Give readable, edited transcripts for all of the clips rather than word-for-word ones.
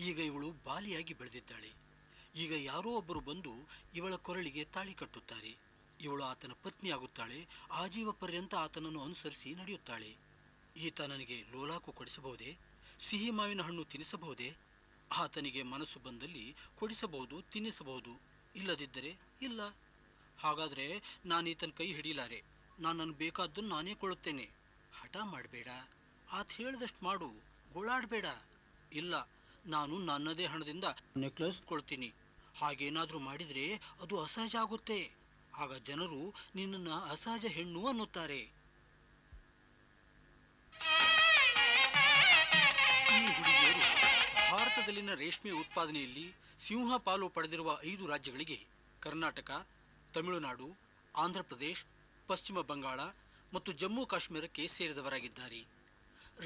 ಈಗ ಇವಳು ಬಾಲಿಯಾಗಿ ಬೆಳೆದಿದ್ದಾಳೆ. ಈಗ ಯಾರೋ ಒಬ್ಬರು ಬಂದು ಇವಳ ಕೊರಳಿಗೆ ತಾಳಿ ಕಟ್ಟುತ್ತಾರೆ. ಇವಳು ಆತನ ಪತ್ನಿಯಾಗುತ್ತಾಳೆ. ಆಜೀವ ಪರ್ಯಂತ ಆತನನ್ನು ಅನುಸರಿಸಿ ನಡೆಯುತ್ತಾಳೆ. ಈತ ನನಗೆ ಲೋಲಾಕು ಕೊಡಿಸಬಹುದೇ? ಸಿಹಿ ಮಾವಿನ ಹಣ್ಣು ತಿನ್ನಿಸಬಹುದೇ? ಆತನಿಗೆ ಮನಸ್ಸು ಬಂದಲ್ಲಿ ಕೊಡಿಸಬಹುದು, ತಿನ್ನಿಸಬಹುದು. ಇಲ್ಲದಿದ್ದರೆ ಇಲ್ಲ. ಹಾಗಾದರೆ ನಾನು ಈತನ ಕೈ ಹಿಡಿಯಲಾರೆ. ನಾನು ಬೇಕಾದ್ದನ್ನು ನಾನೇ ಕೊಳ್ಳುತ್ತೇನೆ. ಹಠ ಮಾಡಬೇಡ. ಆತ ಹೇಳಿದಷ್ಟು ಮಾಡು, ಗೋಳಾಡಬೇಡ. ಇಲ್ಲ, ನಾನು ನನ್ನದೇ ಹಣದಿಂದ ನೆಕ್ಲೆಸ್ ಕೊಳ್ತೀನಿ. ಹಾಗೇನಾದರೂ ಮಾಡಿದರೆ ಅದು ಅಸಹಜ ಆಗುತ್ತೆ. ಆಗ ಜನರು ನಿನ್ನನ್ನು ಅಸಹಜ ಹೆಣ್ಣು ಅನ್ನುತ್ತಾರೆ. ಈ ಹುಡುಗಿಯರು ಭಾರತದಲ್ಲಿನ ರೇಷ್ಮೆ ಉತ್ಪಾದನೆಯಲ್ಲಿ ಸಿಂಹ ಪಾಲು ಪಡೆದಿರುವ 5 ರಾಜ್ಯಗಳಿಗೆ ಕರ್ನಾಟಕ, ತಮಿಳುನಾಡು, ಆಂಧ್ರಪ್ರದೇಶ್, ಪಶ್ಚಿಮ ಬಂಗಾಳ ಮತ್ತು ಜಮ್ಮು ಕಾಶ್ಮೀರಕ್ಕೆ ಸೇರಿದವರಾಗಿದ್ದಾರೆ.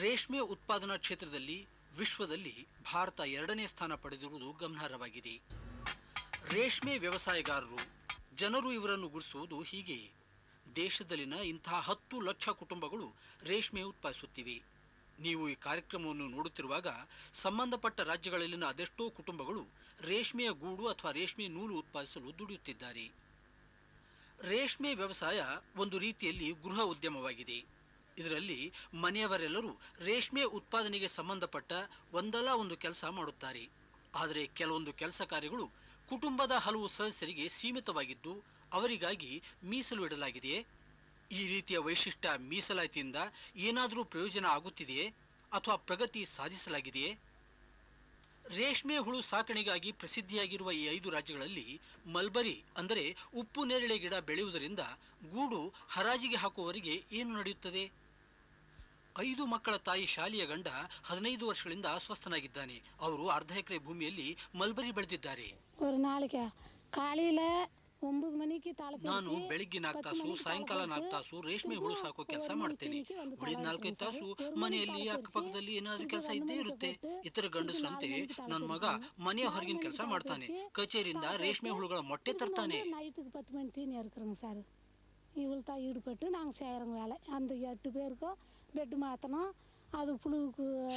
ರೇಷ್ಮೆ ಉತ್ಪಾದನಾ ಕ್ಷೇತ್ರದಲ್ಲಿ ವಿಶ್ವದಲ್ಲಿ ಭಾರತ 2ನೇ ಸ್ಥಾನ ಪಡೆದಿರುವುದು ಗಮನಾರ್ಹವಾಗಿದೆ. ರೇಷ್ಮೆ ವ್ಯವಸಾಯಗಾರರು, ಜನರು ಇವರನ್ನು ಗುರುತಿಸುವುದು ಹೀಗೆ. ದೇಶದಲ್ಲಿನ ಇಂತಹ 10 ಲಕ್ಷ ಕುಟುಂಬಗಳು ರೇಷ್ಮೆ ಉತ್ಪಾದಿಸುತ್ತಿವೆ. ನೀವು ಈ ಕಾರ್ಯಕ್ರಮವನ್ನು ನೋಡುತ್ತಿರುವಾಗ ಸಂಬಂಧಪಟ್ಟ ರಾಜ್ಯಗಳಲ್ಲಿನ ಅದೆಷ್ಟೋ ಕುಟುಂಬಗಳು ರೇಷ್ಮೆಯ ಗೂಡು ಅಥವಾ ರೇಷ್ಮೆ ನೂಲು ಉತ್ಪಾದಿಸಲು ದುಡಿಯುತ್ತಿದ್ದಾರೆ. ರೇಷ್ಮೆ ವ್ಯವಸಾಯ ಒಂದು ರೀತಿಯಲ್ಲಿ ಗೃಹ ಉದ್ಯಮವಾಗಿದೆ. ಇದರಲ್ಲಿ ಮನೆಯವರೆಲ್ಲರೂ ರೇಷ್ಮೆ ಉತ್ಪಾದನೆಗೆ ಸಂಬಂಧಪಟ್ಟ ಒಂದಲ್ಲ ಒಂದು ಕೆಲಸ ಮಾಡುತ್ತಾರೆ. ಆದರೆ ಕೆಲವೊಂದು ಕೆಲಸ ಕಾರ್ಯಗಳು ಕುಟುಂಬದ ಹಲವು ಸದಸ್ಯರಿಗೆ ಸೀಮಿತವಾಗಿದ್ದು ಅವರಿಗಾಗಿ ಮೀಸಲು ಇಡಲಾಗಿದೆಯೇ? ಈ ರೀತಿಯ ವೈಶಿಷ್ಟ್ಯ ಮೀಸಲಾತಿಯಿಂದ ಏನಾದರೂ ಪ್ರಯೋಜನ ಆಗುತ್ತಿದೆಯೇ ಅಥವಾ ಪ್ರಗತಿ ಸಾಧಿಸಲಾಗಿದೆಯೇ? ರೇಷ್ಮೆ ಹುಳು ಸಾಕಣೆಗಾಗಿ ಪ್ರಸಿದ್ಧಿಯಾಗಿರುವ ಈ 5 ರಾಜ್ಯಗಳಲ್ಲಿ ಮಲ್ಬರಿ ಅಂದರೆ ಉಪ್ಪು ನೇರಳೆ ಗಿಡ ಬೆಳೆಯುವುದರಿಂದ ಗೂಡು ಹರಾಜಿಗೆ ಹಾಕುವವರಿಗೆ ಏನು ನಡೆಯುತ್ತದೆ? 5 ಮಕ್ಕಳ ತಾಯಿ ಶಾಲೆಯ ಗಂಡ 15 ವರ್ಷಗಳಿಂದ ಅಸ್ವಸ್ಥನಾಗಿದ್ದಾನೆ. ಅವರು ಅರ್ಧ ಎಕರೆ ಭೂಮಿಯಲ್ಲಿ ಮಲ್ಬರಿ ಬೆಳೆದಿದ್ದಾರೆ. ನಾನು ಬೆಳಿಗ್ಗೆ 4 ತಾಸು, ಸಾಯಂಕಾಲ 4 ತಾಸು ರೇಷ್ಮೆ ಹುಳು ಸಾಕೋ ಕೆಲಸ ಮಾಡ್ತೇನೆ. ಉಳಿದ 4-5 ತಾಸು ಮನೆಯಲ್ಲಿ ಅಕ್ಕಪಕ್ಕದಲ್ಲಿ ಏನಾದ್ರೂ ಕೆಲಸ ಇದ್ದೇ ಇರುತ್ತೆ. ಇತರ ಗಂಡಸರಂತೆ ನನ್ನ ಮಗ ಮನೆಯ ಹೊರಗಿನ ಕೆಲಸ ಮಾಡ್ತಾನೆ. ಕಚೇರಿಯಿಂದ ರೇಷ್ಮೆ ಹುಳುಗಳ ಮೊಟ್ಟೆ ತರ್ತಾನೆ. இவள்தான் ஈடுபட்டு நாங்கள் செய்கிறோங்க வேலை. அந்த 8 பேருக்கும் பெட் மாற்றணும். ಅದು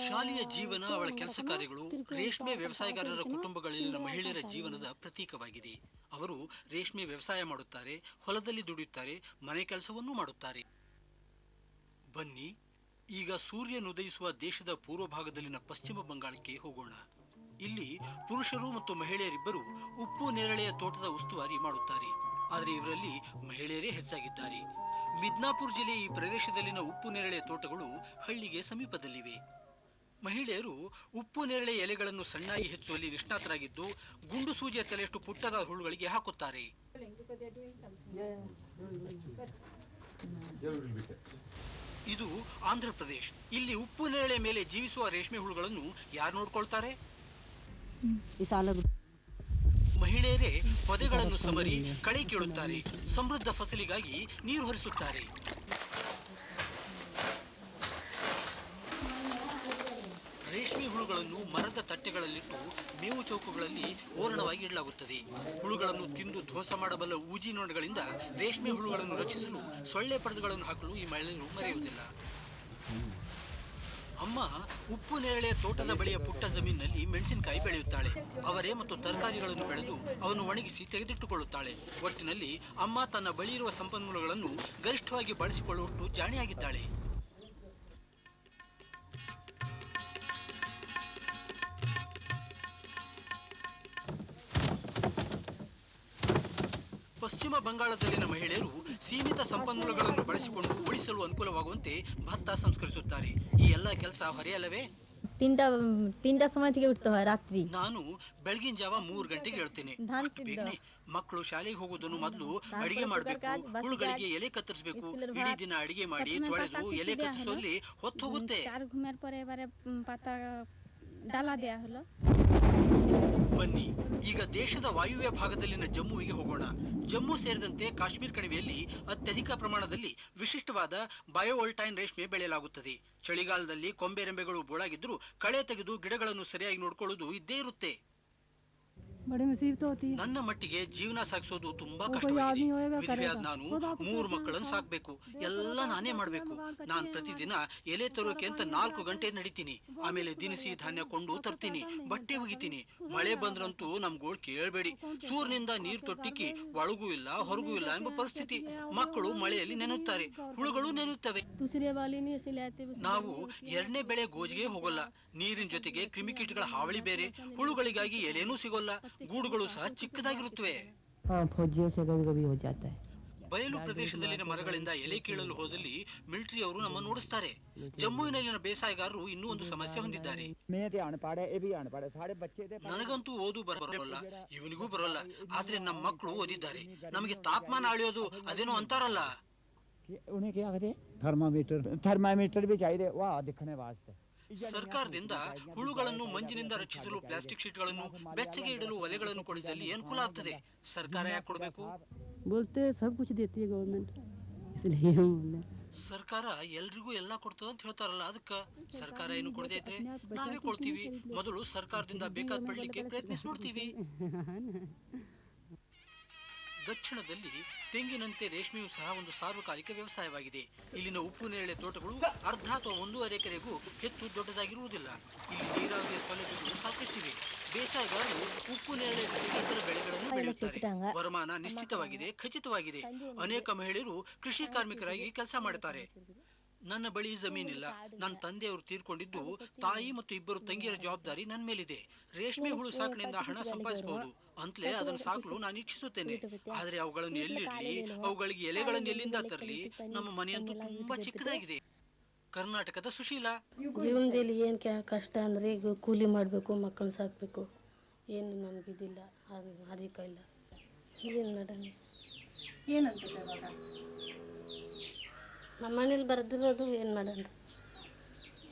ಶಾಲೆಯ ಜೀವನ, ಅವಳ ಕೆಲಸ ಕಾರ್ಯಗಳು ರೇಷ್ಮೆ ವ್ಯವಸಾಯಗಾರರ ಕುಟುಂಬಗಳಲ್ಲಿನ ಮಹಿಳೆಯರ ಜೀವನದ ಪ್ರತೀಕವಾಗಿದೆ. ಅವರು ರೇಷ್ಮೆ ವ್ಯವಸಾಯ ಮಾಡುತ್ತಾರೆ, ಹೊಲದಲ್ಲಿ ದುಡಿಯುತ್ತಾರೆ, ಮನೆ ಕೆಲಸವನ್ನೂ ಮಾಡುತ್ತಾರೆ. ಬನ್ನಿ, ಈಗ ಸೂರ್ಯನುದಯಿಸುವ ದೇಶದ ಪೂರ್ವ ಭಾಗದಲ್ಲಿನ ಪಶ್ಚಿಮ ಬಂಗಾಳಕ್ಕೆ ಹೋಗೋಣ. ಇಲ್ಲಿ ಪುರುಷರು ಮತ್ತು ಮಹಿಳೆಯರಿಬ್ಬರು ಉಪ್ಪು ನೇರಳೆಯ ತೋಟದ ಉಸ್ತುವಾರಿ ಮಾಡುತ್ತಾರೆ. ಆದರೆ ಇವರಲ್ಲಿ ಮಹಿಳೆಯರೇ ಹೆಚ್ಚಾಗಿದ್ದಾರೆ. ಮಿದ್ನಾಪುರ್ ಜಿಲ್ಲೆಯ ಈ ಪ್ರದೇಶದಲ್ಲಿನ ಉಪ್ಪು ನೇರಳೆ ತೋಟಗಳು ಹಳ್ಳಿಗೆ ಸಮೀಪದಲ್ಲಿವೆ. ಮಹಿಳೆಯರು ಉಪ್ಪು ನೇರಳೆ ಎಲೆಗಳನ್ನು ಸಣ್ಣಾಗಿ ಹೆಚ್ಚುವಲ್ಲಿ ನಿಷ್ಣಾತರಾಗಿದ್ದು ಗುಂಡು ಸೂಜಿಯ ತಲೆಯಷ್ಟು ಪುಟ್ಟದ ಹುಳುಗಳಿಗೆ ಹಾಕುತ್ತಾರೆ. ಇದು ಆಂಧ್ರಪ್ರದೇಶ್. ಇಲ್ಲಿ ಉಪ್ಪು ನೇರಳೆ ಮೇಲೆ ಜೀವಿಸುವ ರೇಷ್ಮೆ ಹುಳುಗಳನ್ನು ಯಾರು ನೋಡ್ಕೊಳ್ತಾರೆ? ಮಹಿಳೆಯರೇ ಪೊದೆಗಳನ್ನು ಸಮರಿ ಕಳೆ ಕೀಳುತ್ತಾರೆ. ಸಮೃದ್ಧ ಫಸಲಿಗಾಗಿ ನೀರು ಹರಿಸುತ್ತಾರೆ. ರೇಷ್ಮೆ ಹುಳುಗಳನ್ನು ಮರದ ತಟ್ಟೆಗಳಲ್ಲಿಟ್ಟು ಮೇವು ಚೌಕಗಳಲ್ಲಿ ಓರಣವಾಗಿ ಇಡಲಾಗುತ್ತದೆ. ಹುಳುಗಳನ್ನು ತಿಂದು ಧ್ವಂಸ ಮಾಡಬಲ್ಲ ಊಜಿ ನೊಣಗಳಿಂದ ರೇಷ್ಮೆ ಹುಳುಗಳನ್ನು ರಕ್ಷಿಸಲು ಸೊಳ್ಳೆ ಪರದೆಗಳನ್ನು ಹಾಕಲು ಈ ಮಹಿಳೆಯರು ಮರೆಯುವುದಿಲ್ಲ. ಅಮ್ಮ ಉಪ್ಪು ನೇರಳೆಯ ತೋಟದ ಬಳಿಯ ಪುಟ್ಟ ಜಮೀನಿನಲ್ಲಿ ಮೆಣಸಿನಕಾಯಿ ಬೆಳೆಯುತ್ತಾಳೆ. ಅವರೇ ಮತ್ತು ತರಕಾರಿಗಳನ್ನು ಬೆಳೆದು ಅವನ್ನು ಒಣಗಿಸಿ ತೆಗೆದಿಟ್ಟುಕೊಳ್ಳುತ್ತಾಳೆ. ಒಟ್ಟಿನಲ್ಲಿ ಅಮ್ಮ ತನ್ನ ಬಳಿ ಇರುವ ಸಂಪನ್ಮೂಲಗಳನ್ನು ಗರಿಷ್ಠವಾಗಿ ಬಳಸಿಕೊಳ್ಳುವಷ್ಟು ಜಾಣಿಯಾಗಿದ್ದಾಳೆ. ಪಶ್ಚಿಮ ಬಂಗಾಳದಲ್ಲಿನ ಮಹಿಳೆಯರು ಸೀಮಿತ ಸಂಪನ್ಮೂಲಗಳನ್ನು ಬಳಸಿಕೊಂಡು ಉಳಿಸಲು ಅನುಕೂಲವಾಗುವಂತೆ ಭತ್ತ ಸಂಸ್ಕರಿಸುತ್ತಾರೆ. ಈ ಎಲ್ಲ ಕೆಲಸ ಹೊರೆಯಲ್ಲವೇ? ತಿಂಡ ಸಮಯಕ್ಕೆ ಉಡ್ತವೆ ರಾತ್ರಿ. ನಾನು ಬೆಳಗಿನ ಜಾವ 3 ಗಂಟೆಗೆ ಹೇಳ್ತೇನೆ. ಮಕ್ಕಳು ಶಾಲೆಗೆ ಹೋಗೋದನ್ನು ಮೊದಲು ಅಡಿಗೆ ಮಾಡಬೇಕು. ಹುಳುಗಳಿಗೆ ಎಲೆ ಕತ್ತರಿಸಬೇಕು. ಇಡೀ ದಿನ ಅಡಿಗೆ ಮಾಡಿ ತೊಳೆದು ಎಲೆ ಕತ್ತರಿಸುವಲ್ಲಿ ಹೊತ್ತು ಹೋಗುತ್ತೆ. ಬನ್ನಿ, ಈಗ ದೇಶದ ವಾಯುವ್ಯ ಭಾಗದಲ್ಲಿನ ಜಮ್ಮುವಿಗೆ ಹೋಗೋಣ. ಜಮ್ಮು ಸೇರಿದಂತೆ ಕಾಶ್ಮೀರ ಕಣಿವೆಯಲ್ಲಿ ಅತ್ಯಧಿಕ ಪ್ರಮಾಣದಲ್ಲಿ ವಿಶಿಷ್ಟವಾದ ಬಯೋವೋಲ್ಟೈನ್ ರೇಷ್ಮೆ ಬೆಳೆಯಲಾಗುತ್ತದೆ. ಚಳಿಗಾಲದಲ್ಲಿ ಕೊಂಬೆ ರೆಂಬೆಗಳು ಬೋಳಾಗಿದ್ದರೂ ಕಳೆ ತೆಗೆದು ಗಿಡಗಳನ್ನು ಸರಿಯಾಗಿ ನೋಡಿಕೊಳ್ಳುವುದು ಇದ್ದೇ ಇರುತ್ತೆ. बड़ी मुसीबत होती है। ನನ್ನ ಮಟ್ಟಿಗೆ ಜೀವನ ಸಾಗಿಸೋದು ತುಂಬಾ ಕಷ್ಟವಾಗಿದೆ. ವಿಧವೆಯಾದ ನಾನು 3 ಮಕ್ಕಳನ್ನು ಸಾಕ್ಬೇಕು, ಎಲ್ಲ ನಾನೇ ಮಾಡ್ಬೇಕು. ನಾನು ಪ್ರತಿದಿನ ಎಲೆ ತರೋಕೆ ಅಂತ 4 ಗಂಟೆ ನಡಿತೀನಿ. ಆಮೇಲೆ ದಿನಸಿ ಧಾನ್ಯ ಕೊಂಡು ತರ್ತೀನಿ, ಬಟ್ಟೆ ಒಗಿತೀನಿ. ಮಳೆ ಬಂದ್ರಂತೂ ನಮ್ಗೋಳ್ ಕೇಳಬೇಡಿ, ಸೂರ್ಯನಿಂದ ನೀರ್ ತೊಟ್ಟಿಕ್ಕಿ ಒಳಗೂ ಇಲ್ಲ ಹೊರಗೂ ಇಲ್ಲ ಎಂಬ ಪರಿಸ್ಥಿತಿ. ಮಕ್ಕಳು ಮಳೆಯಲ್ಲಿ ನೆನೆಯುತ್ತಾರೆ, ಹುಳುಗಳು ನೆನೆಯುತ್ತವೆ. ನಾವು 2ನೇ ಬೆಳೆ ಗೋಜಿಗೆ ಹೋಗಲ್ಲ. ನೀರಿನ ಜೊತೆಗೆ ಕ್ರಿಮಿಕೀಟಗಳ ಹಾವಳಿ ಬೇರೆ, ಹುಳುಗಳಿಗಾಗಿ ಎಲೆನೂ ಸಿಗೋಲ್ಲ. ಗೂಡುಗಳು ಸಹ ಚಿಕ್ಕದಾಗಿರುತ್ತವೆ. ಬಯಲು ಪ್ರದೇಶದಲ್ಲಿನ ಮರಗಳಿಂದ ಎಲೆ ಕೀಳಲು ಹೋದಲ್ಲಿ ಮಿಲಿಟರಿ ಅವರು ನಮ್ಮನ್ನು ಓಡಿಸ್ತಾರೆ. ಜಮ್ಮುವಿನಲ್ಲಿನ ಬೇಸಾಯಗಾರರು ಇನ್ನೂ ಒಂದು ಸಮಸ್ಯೆ ಹೊಂದಿದ್ದಾರೆ. ನನಗಂತೂ ಓದು ಬರೋಲ್ಲ, ಇವನಿಗೂ ಬರೋಲ್ಲ. ಆದ್ರೆ ನಮ್ಮ ಮಕ್ಕಳು ಓದಿದ್ದಾರೆ. ನಮಗೆ ತಾಪಮಾನ ಅಳೆಯೋದು ಅದೇನೋ ಅಂತಾರಲ್ಲ, ಥರ್ಮಾಮೀಟರ್ भी चाहिए वह दिखने वास्ते. ಸರ್ಕಾರದಿಂದ ಹುಳುಗಳನ್ನು ಮಂಜಿನಿಂದ ರಕ್ಷಿಸಲು ಪ್ಲಾಸ್ಟಿಕ್ ಶೀಟ್ಗಳನ್ನು, ಬೆಚ್ಚಗೆ ಇಡಲು ಒಲೆಗಳನ್ನು ಕೊಡಿಸಲು ಅನುಕೂಲ ಆಗ್ತದೆ. ಸರ್ಕಾರ ಯಾಕೆ ಕೊಡಬೇಕು? ಸರ್ಕಾರ ಎಲ್ರಿಗೂ ಎಲ್ಲ ಕೊಡ್ತದ ಅಂತ ಹೇಳ್ತಾರಲ್ಲ, ಅದಕ್ಕ ಸರ್ಕಾರ ಏನು ಕೊಡದೇ ಇದ್ರೆ ನಾವೇ ಕೊಡ್ತೀವಿ. ಮೊದಲು ಸರ್ಕಾರದಿಂದ ಬೇಕಾದ ಪಡ್ಲಿಕ್ಕೆ ಪ್ರಯತ್ನಿಸಿ ನೋಡ್ತೀವಿ. ದಕ್ಷಿಣದಲ್ಲಿ ತೆಂಗಿನಂತೆ ರೇಷ್ಮೆಯೂ ಸಹ ಒಂದು ಸಾರ್ವಕಾಲಿಕ ವ್ಯವಸಾಯವಾಗಿದೆ. ಇಲ್ಲಿನ ಉಪ್ಪು ನೇರಳೆ ತೋಟಗಳು ಅರ್ಧ ಅಥವಾ 1.5 ಎಕರೆಗೂ ಹೆಚ್ಚು ದೊಡ್ಡದಾಗಿರುವುದಿಲ್ಲ. ಇಲ್ಲಿ ನೀರಾವರಿಯ ಸೌಲಭ್ಯಗಳು ಸಾಕಷ್ಟಿವೆ. ಬೇಸಾಯಗಾರರು ಉಪ್ಪು ನೇರಳೆ ಜೊತೆಗೆ ಇತರ ಬೆಳೆಗಳನ್ನು ಬೆಳೆಯುತ್ತಾರೆ. ವರಮಾನ ನಿಶ್ಚಿತವಾಗಿದೆ, ಖಚಿತವಾಗಿದೆ. ಅನೇಕ ಮಹಿಳೆಯರು ಕೃಷಿ ಕಾರ್ಮಿಕರಾಗಿ ಕೆಲಸ ಮಾಡುತ್ತಾರೆ. ನನ್ನ ಬಳಿ ಜಮೀನಿಲ್ಲ. ನನ್ನ ತಂದೆಯವರು ತೀರ್ಕೊಂಡಿದ್ದು, ತಾಯಿ ಮತ್ತು 2 ತಂಗಿಯರ ಜವಾಬ್ದಾರಿ ನನ್ನ ಮೇಲಿದೆ. ರೇಷ್ಮೆ ಹುಳು ಸಾಕಣೆಯಿಂದ ಹಣ ಸಂಪಾದಿಸಬಹುದು ಅಂತಲೇ ಅದನ್ನು ಸಾಕಲು ನಾನು ಇಚ್ಛಿಸುತ್ತೇನೆ. ಆದರೆ ಅವುಗಳನ್ನು ಎಲ್ಲಿಡ್ಲಿ, ಅವುಗಳಿಗೆ ಎಲೆಗಳನ್ನು ಎಲ್ಲಿಂದ ತರಲಿ? ನಮ್ಮ ಮನೆಯಂತೂ ತುಂಬಾ ಚಿಕ್ಕದಾಗಿದೆ. ಕರ್ನಾಟಕದ ಸುಶೀಲಾ. ಜೀವನದಲ್ಲಿ ಏನು ಕಷ್ಟ ಅಂದರೆ ಈಗ ಕೂಲಿ ಮಾಡಬೇಕು, ಮಕ್ಕಳನ್ನ ಸಾಕಬೇಕು. ಏನು ನಮಗಿದಿಲ್ಲ, ಅದಕ್ಕೆ ಇಲ್ಲ. ಏನು ಮಾಡೋಣ? ಏನು ಅನ್ಸುತ್ತೆ ಇವಾಗ? ನಮ್ಮ ಮನೇಲಿ ಬರೆದಿರೋದು ಏನು ಮಾಡೋಣ?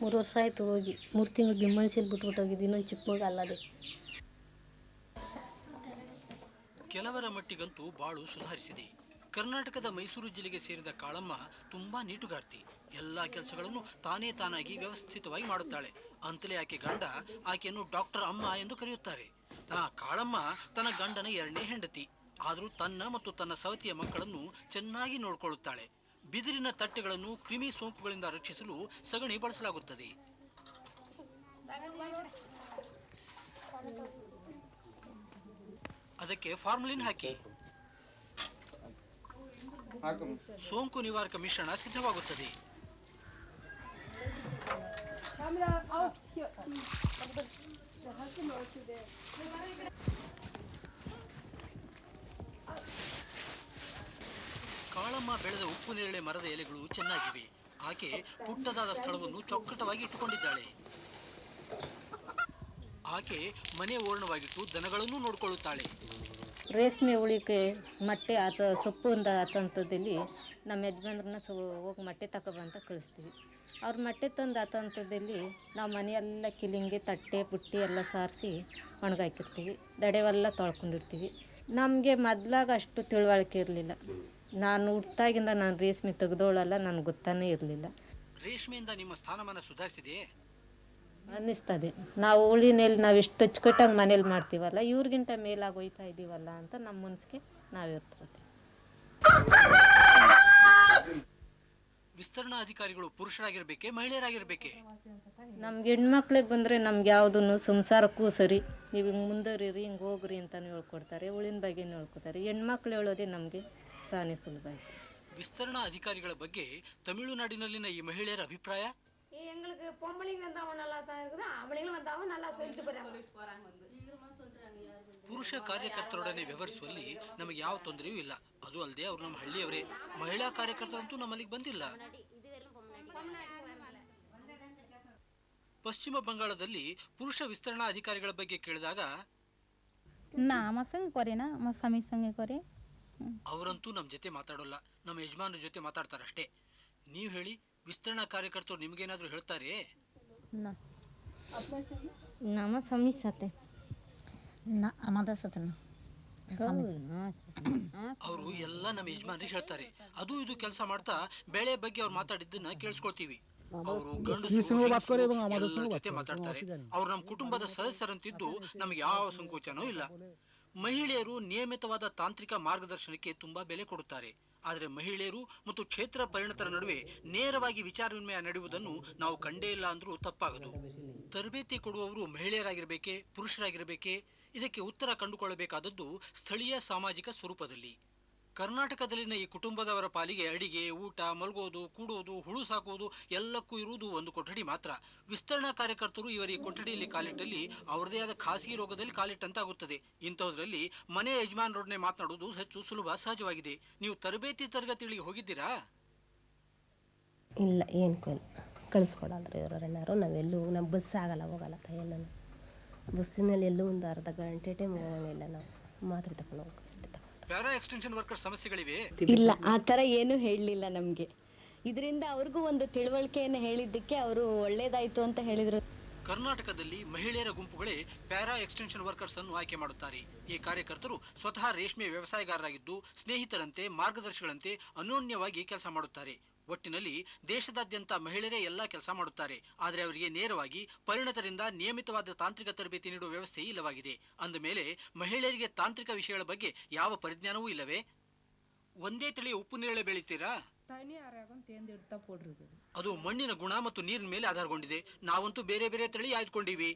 3 ವರ್ಷ ಆಯಿತು ಹೋಗಿ, 3 ತಿಂಗಳು ಬಿಮ್ಮನ್ಸಿಲ್ ಬಿಟ್ಬಿಟ್ಟೋಗಿದ್ದು. ಇನ್ನೊಂದು ಚಿಕ್ಕ ಮಗ ಅಲ್ಲದೆ. ಕೆಲವರ ಮಟ್ಟಿಗಂತೂ ಬಾಳು ಸುಧಾರಿಸಿದೆ. ಕರ್ನಾಟಕದ ಮೈಸೂರು ಜಿಲ್ಲೆಗೆ ಸೇರಿದ ಕಾಳಮ್ಮ ತುಂಬಾ ನೀಟುಗಾರ್ತಿ. ಎಲ್ಲಾ ಕೆಲಸಗಳನ್ನು ತಾನಾಗಿ ವ್ಯವಸ್ಥಿತವಾಗಿ ಮಾಡುತ್ತಾಳೆ. ಅಂತಲೇ ಆಕೆ ಗಂಡ ಆಕೆಯನ್ನು ಡಾಕ್ಟರ್ ಅಮ್ಮ ಎಂದು ಕರೆಯುತ್ತಾರೆ. ಕಾಳಮ್ಮ ತನ್ನ ಗಂಡನ 2ನೇ ಹೆಂಡತಿ. ಆದರೂ ತನ್ನ ಮತ್ತು ತನ್ನ ಸವತಿಯ ಮಕ್ಕಳನ್ನು ಚೆನ್ನಾಗಿ ನೋಡಿಕೊಳ್ಳುತ್ತಾಳೆ. ಬಿದಿರಿನ ತಟ್ಟೆಗಳನ್ನು ಕ್ರಿಮಿ ಸೋಂಕುಗಳಿಂದ ರಕ್ಷಿಸಲು ಸಗಣಿ ಬಳಸಲಾಗುತ್ತದೆ. ಅದಕ್ಕೆ ಫಾರ್ಮಲಿನ್ ಹಾಕಿ ಸೋಂಕು ನಿವಾರಕ ಮಿಶ್ರಣ ಸಿದ್ಧವಾಗುತ್ತದೆ. ಕಾಳಮ್ಮ ಬೆಳೆದ ಉಪ್ಪು ನೇರಳೆ ಮರದ ಎಲೆಗಳು ಚೆನ್ನಾಗಿವೆ. ಆಕೆ ಪುಟ್ಟದಾದ ಸ್ಥಳವನ್ನು ಚೊಕ್ಕಟವಾಗಿ ಇಟ್ಟುಕೊಂಡಿದ್ದಾಳೆ. ಆಕೆ ಮನೆ ಓರಣವಾಗಿಟ್ಟು ದನಗಳನ್ನು ನೋಡಿಕೊಳ್ಳುತ್ತಾಳೆ. ರೇಷ್ಮೆ ಹುಳಿಕೆ ಮೊಟ್ಟೆ ಸೊಪ್ಪು ಆತಂಥದ್ದಲ್ಲಿ ನಮ್ಮ ಯಜಮಾನ್ರನ್ನ ಹೋಗಿ ಮೊಟ್ಟೆ ತಗೊಬಂತ ಕಳಿಸ್ತೀವಿ. ಅವ್ರ ಮೊಟ್ಟೆ ತಂದು ಆತಂಥದ್ದಲ್ಲಿ ನಾವು ಮನೆಯೆಲ್ಲ ಕಿಲಿಂಗೆ ತಟ್ಟೆ ಪುಟ್ಟಿ ಎಲ್ಲ ಸಾರಿಸಿ ಒಣಗಾಕಿರ್ತೀವಿ. ದಡೆವೆಲ್ಲ ತೊಳ್ಕೊಂಡಿರ್ತೀವಿ. ನಮಗೆ ಮೊದಲಾಗ ಅಷ್ಟು ತಿಳುವಳಿಕೆ ಇರಲಿಲ್ಲ. ನಾನು ಹುಟ್ಟಾಗಿಂದ ನಾನು ರೇಷ್ಮೆ ತೆಗೆದೋಳಲ್ಲ, ನನಗೆ ಗೊತ್ತಾನೇ ಇರಲಿಲ್ಲ. ರೇಷ್ಮೆಯಿಂದ ನಿಮ್ಮ ಸ್ಥಾನಮಾನ ಸುಧಾರಿಸಿದೆ ಅನ್ನಿಸ್ತದೆ. ನಾವು ಹುಳಿನಲ್ಲಿ ನಾವು ಇಷ್ಟು ಅಚ್ಚುಕಟ್ಟಾಗಿ ಮನೇಲಿ ಮಾಡ್ತೀವಲ್ಲ, ಇವ್ರಿಗಿಂತ ಮೇಲಾಗಿ ಹೋಯ್ತಾ ಇದ್ದೀವಲ್ಲ ಅಂತ ನಮ್ಮ ಮನಸ್ಸಿಗೆ ನಾವಿರ್ತದೆ. ವಿಸ್ತರಣಾ ಅಧಿಕಾರಿಗಳು ಪುರುಷರಾಗಿರ್ಬೇಕೆ ಮಹಿಳೆಯರಾಗಿರ್ಬೇಕೆ? ನಮ್ಗೆ ಹೆಣ್ಮಕ್ಳಿಗೆ ಬಂದರೆ ನಮ್ಗೆ ಯಾವುದನ್ನು ಸಂಸಾರಕ್ಕೂ ಸರಿ, ನೀವು ಹಿಂಗೆ ಮುಂದರಿರಿ ಹಿಂಗೆ ಹೋಗ್ರಿ ಅಂತಲೂ ಹೇಳ್ಕೊಡ್ತಾರೆ. ಹುಳಿನ ಬಗ್ಗೆನೂ ಹೇಳ್ಕೊಡ್ತಾರೆ. ಹೆಣ್ಮಕ್ಳು ಹೇಳೋದೇ ನಮಗೆ ಸಾನೇ ಸುಲಭ ಆಯಿತು. ವಿಸ್ತರಣಾ ಅಧಿಕಾರಿಗಳ ಬಗ್ಗೆ ತಮಿಳುನಾಡಿನಲ್ಲಿನ ಈ ಮಹಿಳೆಯರ ಅಭಿಪ್ರಾಯ? எங்களுக்கு பொம்பளைங்க வந்தவங்க நல்லா தான் இருக்குது, ஆம்பளைங்களும் வந்தவங்க நல்லா சொல்லிட்டு போறாங்க. ಪುರುಷ ಕಾರ್ಯಕರ್ತರೊಡನೆ ವ್ಯವಹರಿಸುವಲ್ಲಿ ನಮಗೆ ಯಾವ ತೊಂದರೆಯೂ ಇಲ್ಲ. ಅದು ಅಲ್ಲದೆ ಅವರು ನಮ್ಮ ಹಳ್ಳಿಯವರೇ. ಮಹಿಳಾ ಕಾರ್ಯಕರ್ತರಂತೂ ನಮ್ಮಲ್ಲಿಗೆ ಬಂದಿಲ್ಲ. ಪಶ್ಚಿಮ ಬಂಗಾಳದಲ್ಲಿ ಪುರುಷ ವಿಸ್ತರಣಾ ಅಧಿಕಾರಿಗಳ ಬಗ್ಗೆ ಕೇಳಿದಾಗ আমার সঙ্গে করে না, আমার স্বামীর সঙ্গে করে. ಅವರಂತೂ ನಮ್ಮ ಜೊತೆ ಮಾತಾಡೋಲ್ಲ, ನಮ್ಮ ಯಜಮಾನರ ಜೊತೆ ಮಾತಾಡ್ತಾರಷ್ಟೇ. ನೀವು ಹೇಳಿ, ವಿಸ್ತರಣಾ ಕಾರ್ಯಕರ್ತರು ನಿಮಗೇನಾದರೂ ಹೇಳ್ತಾರೆ? ನಮ್ಮ ಸ್ವಾಮೀರ್ ಸಾಥೆ আমাদের সাথে না. ಅವರು ಎಲ್ಲ ನಮ್ಮ ಯಜಮಾನರಿಗೆ ಹೇಳ್ತಾರೆ. ಅದು ಇದು ಕೆಲಸ ಮಾಡ್ತಾ ಬೆಳೆ ಬಗ್ಗೆ ಅವ್ರು ಮಾತಾಡಿದ್ದನ್ನ ಕೇಳಿಸ್ಕೊಳ್ತೀವಿ. ಅವರು ಗಂಡಸರು ಎಲ್ಲರ ಜೊತೆ ಮಾತಾಡ್ತಾರೆ. ಅವ್ರು ನಮ್ಮ ಕುಟುಂಬದ ಸದಸ್ಯರಂತಿದ್ದು ನಮಗೆ ಯಾವ ಸಂಕೋಚನೂ ಇಲ್ಲ. ಮಹಿಳೆಯರು ನಿಯಮಿತವಾದ ತಾಂತ್ರಿಕ ಮಾರ್ಗದರ್ಶನಕ್ಕೆ ತುಂಬಾ ಬೆಲೆ ಕೊಡುತ್ತಾರೆ. ಆದರೆ ಮಹಿಳೆಯರು ಮತ್ತು ಕ್ಷೇತ್ರ ಪರಿಣತರ ನಡುವೆ ನೇರವಾಗಿ ವಿಚಾರ ವಿನಿಮಯ ನಡೆಯುವುದನ್ನು ನಾವು ಕಂಡೇ ಇಲ್ಲ ಅಂದ್ರೂ ತಪ್ಪಾಗದು. ತರಬೇತಿ ಕೊಡುವವರು ಮಹಿಳೆಯರಾಗಿರಬೇಕೇ, ಪುರುಷರಾಗಿರಬೇಕೇ? ಇದಕ್ಕೆ ಉತ್ತರ ಕಂಡುಕೊಳ್ಳಬೇಕಾದದ್ದು ಸ್ಥಳೀಯ ಸಾಮಾಜಿಕ ಸ್ವರೂಪದಲ್ಲಿ. ಕರ್ನಾಟಕದಲ್ಲಿನ ಈ ಕುಟುಂಬದವರ ಪಾಲಿಗೆ ಅಡಿಗೆ, ಊಟ, ಮಲಗೋದು, ಕೂಡೋದು, ಹುಳು ಸಾಕುವುದು ಎಲ್ಲಕ್ಕೂ ಇರುವುದು ಒಂದು ಕೊಠಡಿ ಮಾತ್ರ. ವಿಸ್ತರಣಾ ಕಾರ್ಯಕರ್ತರು ಇವರ ಈ ಕೊಠಡಿಯಲ್ಲಿ ಕಾಲಿಟ್ಟಲ್ಲಿ ಅವರದೇ ಆದ ಖಾಸಗಿ ರೋಗದಲ್ಲಿ ಕಾಲಿಟ್ಟಂತಾಗುತ್ತದೆ. ಇಂಥದ್ರಲ್ಲಿ ಮನೆ ಯಜಮಾನರೊಡನೆ ಮಾತನಾಡುವುದು ಹೆಚ್ಚು ಸುಲಭ, ಸಹಜವಾಗಿದೆ. ನೀವು ತರಬೇತಿ ತರಗತಿಗಳಿಗೆ ಹೋಗಿದ್ದೀರಾ? ಇಲ್ಲ, ಏನು ಕಳಿಸ್ಕೊಡಲ್ರಿ ಇವರನ್ನಾರು. ನಾವೆಲ್ಲೂ ನಮ್ಮ ಬಸ್ ಆಗಲ್ಲ, ಹೋಗಲ್ಲ ಎಲ್ಲನೂ. ಬಸ್ಸಿನ ಮೇಲೆ ಎಲ್ಲೂ ಒಂದು ಅರ್ಧ ಗಂಟೆ ಟೈಮ್ ಹೋಗಂಗಿಲ್ಲ. ನಾವು ಮಾತ್ರೆ ತಗೊಂಡು ಹೋಗಕ್ಕೆ ಅಷ್ಟೇ. ಪ್ಯಾರಾ ಎಕ್ಸ್ಟೆನ್ಷನ್ ವರ್ಕರ್ ಸಮಸ್ಯೆಗಳಿವೆ? ಇಲ್ಲ, ಆ ಥರ ಏನೂ ಹೇಳಲಿಲ್ಲ ನಮಗೆ. ಇದರಿಂದ ಅವ್ರಿಗೂ ಒಂದು ತಿಳುವಳಿಕೆಯನ್ನು ಹೇಳಿದ್ದಕ್ಕೆ ಅವರು ಒಳ್ಳೇದಾಯಿತು ಅಂತ ಹೇಳಿದರು. ಕರ್ನಾಟಕದಲ್ಲಿ ಮಹಿಳೆಯರ ಗುಂಪುಗಳೇ ಪ್ಯಾರಾ ಎಕ್ಸ್ಟೆನ್ಷನ್ ವರ್ಕರ್ಸ್ ಅನ್ನು ಆಯ್ಕೆ ಮಾಡುತ್ತಾರೆ. ಈ ಕಾರ್ಯಕರ್ತರು ಸ್ವತಃ ರೇಷ್ಮೆ ವ್ಯವಸಾಯಗಾರರಾಗಿದ್ದು ಸ್ನೇಹಿತರಂತೆ, ಮಾರ್ಗದರ್ಶಿಗಳಂತೆ ಅನೋನ್ಯವಾಗಿ ಕೆಲಸ ಮಾಡುತ್ತಾರೆ. ಒಟ್ಟಿನಲ್ಲಿ ದೇಶದಾದ್ಯಂತ ಮಹಿಳೆಯರೇ ಎಲ್ಲ ಕೆಲಸ ಮಾಡುತ್ತಾರೆ. ಆದರೆ ಅವರಿಗೆ ನೇರವಾಗಿ ಪರಿಣತರಿಂದ ನಿಯಮಿತವಾದ ತಾಂತ್ರಿಕ ತರಬೇತಿ ನೀಡುವ ವ್ಯವಸ್ಥೆ ಇಲ್ಲವಾಗಿದೆ. ಅಂದ ಮೇಲೆ ಮಹಿಳೆಯರಿಗೆ ತಾಂತ್ರಿಕ ವಿಷಯಗಳ ಬಗ್ಗೆ ಯಾವ ಪರಿಜ್ಞಾನವೂ ಇಲ್ಲವೇ? ಒಂದೇ ತಳಿಯ ಉಪ್ಪು ನೇರಳೆ ಬೆಳಿತೀರಾ? ಅದು ಮಣ್ಣಿನ ಗುಣ ಮತ್ತು ನೀರಿನ ಮೇಲೆ ಆಧಾರಗೊಂಡಿದೆ. ನಾವಂತೂ ಬೇರೆ ಬೇರೆ ತಳಿ ಆಯ್ದುಕೊಂಡಿವಿ.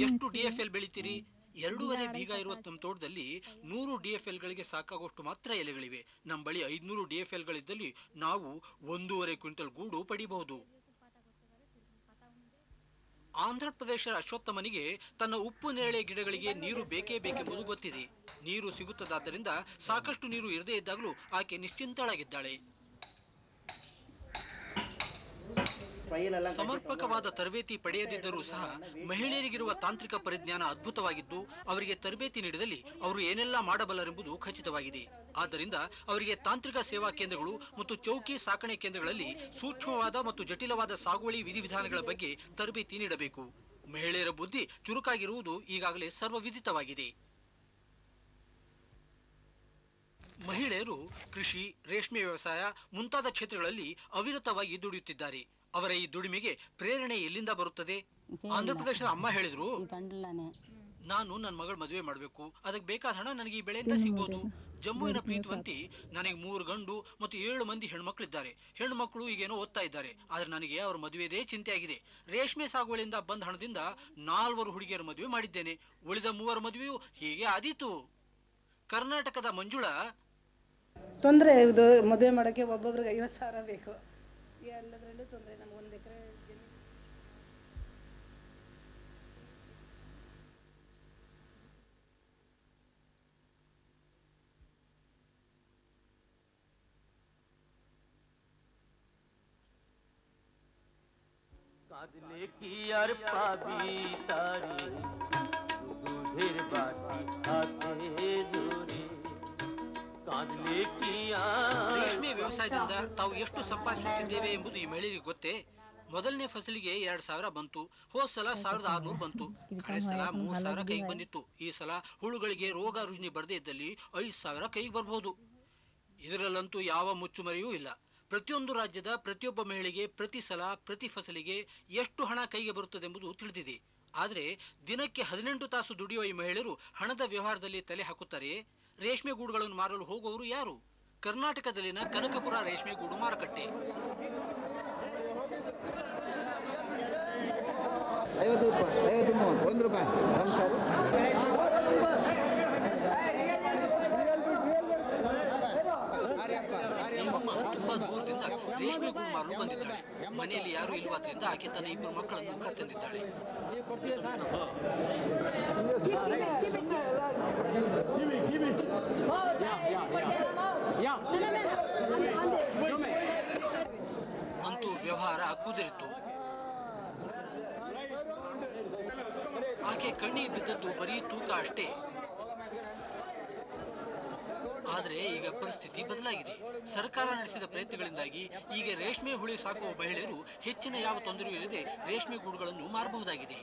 ಎಷ್ಟು DFL ಬೆಳಿತೀರಿ? 2.5 ಬೀಗ ಇರುವ ನಮ್ಮ ತೋಟದಲ್ಲಿ 100 DFLಗಳಿಗೆ ಸಾಕಾಗುವಷ್ಟು ಮಾತ್ರ ಎಲೆಗಳಿವೆ. ನಮ್ಮ ಬಳಿ 500 DFLಗಳಿದ್ದಲ್ಲಿ ನಾವು 1.5 ಕ್ವಿಂಟಲ್ ಗೂಡು ಪಡಿಬಹುದು. ಆಂಧ್ರ ಪ್ರದೇಶದ ಅಶ್ವತ್ಥಮನಿಗೆ ತನ್ನ ಉಪ್ಪು ನೇರಳೆ ಗಿಡಗಳಿಗೆ ನೀರು ಬೇಕೇ ಬೇಕೆಂಬುದು ಗೊತ್ತಿದೆ. ನೀರು ಸಿಗುತ್ತದಾದ್ದರಿಂದ ಸಾಕಷ್ಟು ನೀರು ಇರದೇ ಇದ್ದಾಗಲೂ ಆಕೆ ನಿಶ್ಚಿಂತಳಾಗಿದ್ದಾಳೆ. ಸಮರ್ಪಕವಾದ ತರಬೇತಿ ಪಡೆಯದಿದ್ದರೂ ಸಹ ಮಹಿಳೆಯರಿಗಿರುವ ತಾಂತ್ರಿಕ ಪರಿಜ್ಞಾನ ಅದ್ಭುತವಾಗಿದ್ದು, ಅವರಿಗೆ ತರಬೇತಿ ನೀಡಿದಲ್ಲಿ ಅವರು ಏನೆಲ್ಲ ಮಾಡಬಲ್ಲರೆಂಬುದು ಖಚಿತವಾಗಿದೆ. ಆದ್ದರಿಂದ ಅವರಿಗೆ ತಾಂತ್ರಿಕ ಸೇವಾ ಕೇಂದ್ರಗಳು ಮತ್ತು ಚೌಕಿ ಸಾಕಣೆ ಕೇಂದ್ರಗಳಲ್ಲಿ ಸೂಕ್ಷ್ಮವಾದ ಮತ್ತು ಜಟಿಲವಾದ ಸಾಗುವಳಿ ವಿಧಿವಿಧಾನಗಳ ಬಗ್ಗೆ ತರಬೇತಿ ನೀಡಬೇಕು. ಮಹಿಳೆಯರ ಬುದ್ಧಿ ಚುರುಕಾಗಿರುವುದು ಈಗಾಗಲೇ ಸರ್ವವಿದಿತವಾಗಿದೆ. ಮಹಿಳೆಯರು ಕೃಷಿ, ರೇಷ್ಮೆ ವ್ಯವಸಾಯ ಮುಂತಾದ ಕ್ಷೇತ್ರಗಳಲ್ಲಿ ಅವಿರತವಾಗಿ ದುಡಿಯುತ್ತಿದ್ದಾರೆ. ಅವರ ಈ ದುಡಿಮೆಗೆ ಪ್ರೇರಣೆ ಎಲ್ಲಿಂದ ಬರುತ್ತದೆ? ಆಂಧ್ರ ಪ್ರದೇಶದ ಅಮ್ಮ ಹೇಳಿದ್ರು, ನಾನು ನನ್ನ ಮಗಳ ಮದುವೆ ಮಾಡಬೇಕು, ಅದಕ್ಕೆ ಬೇಕಾದ ಹಣ ನನಗೆ ಈ ಬೆಳೆಯಿಂದ ಸಿಗ್ಬೋದು. ಜಮ್ಮುವಿನ ಪ್ರೀತಿವಂತಿ, ನನಗೆ 3 ಗಂಡು ಮತ್ತು 7 ಮಂದಿ ಹೆಣ್ಮಕ್ಳಿದ್ದಾರೆ. ಹೆಣ್ಮಕ್ಳು ಈಗೇನೋ ಓದ್ತಾ ಇದ್ದಾರೆ. ಆದ್ರೆ ನನಗೆ ಅವ್ರ ಮದುವೆದೇ ಚಿಂತೆ ಆಗಿದೆ. ರೇಷ್ಮೆ ಸಾಗುವಳಿಯಿಂದ ಬಂದ ಹಣದಿಂದ 4 ಹುಡುಗಿಯರ ಮದುವೆ ಮಾಡಿದ್ದೇನೆ. ಉಳಿದ 3 ಮದುವೆಯೂ ಹೀಗೆ ಆದೀತು. ಕರ್ನಾಟಕದ ಮಂಜುಳಾ, ತೊಂದರೆ ಇದು ಮದುವೆ ಮಾಡೋಕ್ಕೆ ಒಬ್ಬೊಬ್ರಿಗೆ 50,000 ಬೇಕು. ಎಲ್ಲದರಲ್ಲೂ ತೊಂದರೆ. ನಮ್ಗೆ 1 ಎಕರೆ ಜಮೀನು. কাঁদলে কি আর পাবি তারে দুধের বাটি হাতে ধরে কাঁদলে কি আর ರೇಷ್ಮೆ ವ್ಯವಸಾಯದಿಂದ ತಾವು ಎಷ್ಟು ಸಂಪಾದಿಸುತ್ತಿದ್ದೇವೆ ಎಂಬುದು ಈ ಮಹಿಳೆಯರಿಗೆ ಗೊತ್ತೇ? ಮೊದಲನೇ ಫಸಲಿಗೆ 2,000 ಬಂತು. ಹೋದ ಸಲ 1,600 ಬಂತು. ಕಳೆದ ಸಲ 3,000 ಕೈಗೆ ಬಂದಿತ್ತು. ಈ ಸಲ ಹುಳುಗಳಿಗೆ ರೋಗ ರುಜಿನ ಬರದೇ ಇದ್ದಲ್ಲಿ 5,000 ಕೈಗೆ ಬರ್ಬೋದು. ಇದರಲ್ಲಂತೂ ಯಾವ ಮುಚ್ಚುಮರೆಯೂ ಇಲ್ಲ. ಪ್ರತಿಯೊಂದು ರಾಜ್ಯದ ಪ್ರತಿಯೊಬ್ಬ ಮಹಿಳೆಗೆ ಪ್ರತಿ ಸಲ ಪ್ರತಿ ಫಸಲಿಗೆ ಎಷ್ಟು ಹಣ ಕೈಗೆ ಬರುತ್ತದೆಂಬುದು ತಿಳಿದಿದೆ. ಆದರೆ ದಿನಕ್ಕೆ 18 ತಾಸು ದುಡಿಯುವ ಈ ಮಹಿಳೆಯರು ಹಣದ ವ್ಯವಹಾರದಲ್ಲಿ ತಲೆ ಹಾಕುತ್ತಾರೆ. ರೇಷ್ಮೆ ಗೂಡುಗಳನ್ನು ಮಾರಲು ಹೋಗುವವರು ಯಾರು? ಕರ್ನಾಟಕದಲ್ಲಿನ ಕನಕಪುರ ರೇಷ್ಮೆ ಗೂಡು ಮಾರುಕಟ್ಟೆ. 50 ರೂಪಾಯಿ, 1 ರೂಪಾಯಿ. ತುಂಬಾ ದೂರದಿಂದ ರೇಷ್ಮೆ ಗೂಡು ಮಾರಲು ಬಂದಿದ್ದಾಳೆ. ಮನೆಯಲ್ಲಿ ಯಾರು ಇಲ್ವಾದ್ರಿಂದ ಆಕೆ ತನ್ನ 2 ಮಕ್ಕಳನ್ನು ಕರೆತಂದಿದ್ದಾಳೆ. ಅಂತೂ ವ್ಯವಹಾರ ಕುದುರಿತು. ಆಕೆ ಕಣ್ಣಿಗೆ ಬಿದ್ದದ್ದು ಬರೀ ತೂಕ ಅಷ್ಟೇ. ಆದರೆ ಈಗ ಪರಿಸ್ಥಿತಿ ಬದಲಾಗಿದೆ. ಸರ್ಕಾರ ನಡೆಸಿದ ಪ್ರಯತ್ನಗಳಿಂದಾಗಿ ಈಗ ರೇಷ್ಮೆ ಹುಳಿ ಸಾಕುವ ಮಹಿಳೆಯರು ಹೆಚ್ಚಿನ ಯಾವ ತೊಂದರೆಯೂ ಇಲ್ಲದೆ ರೇಷ್ಮೆ ಗೂಡುಗಳನ್ನು ಮಾರಬಹುದಾಗಿದೆ.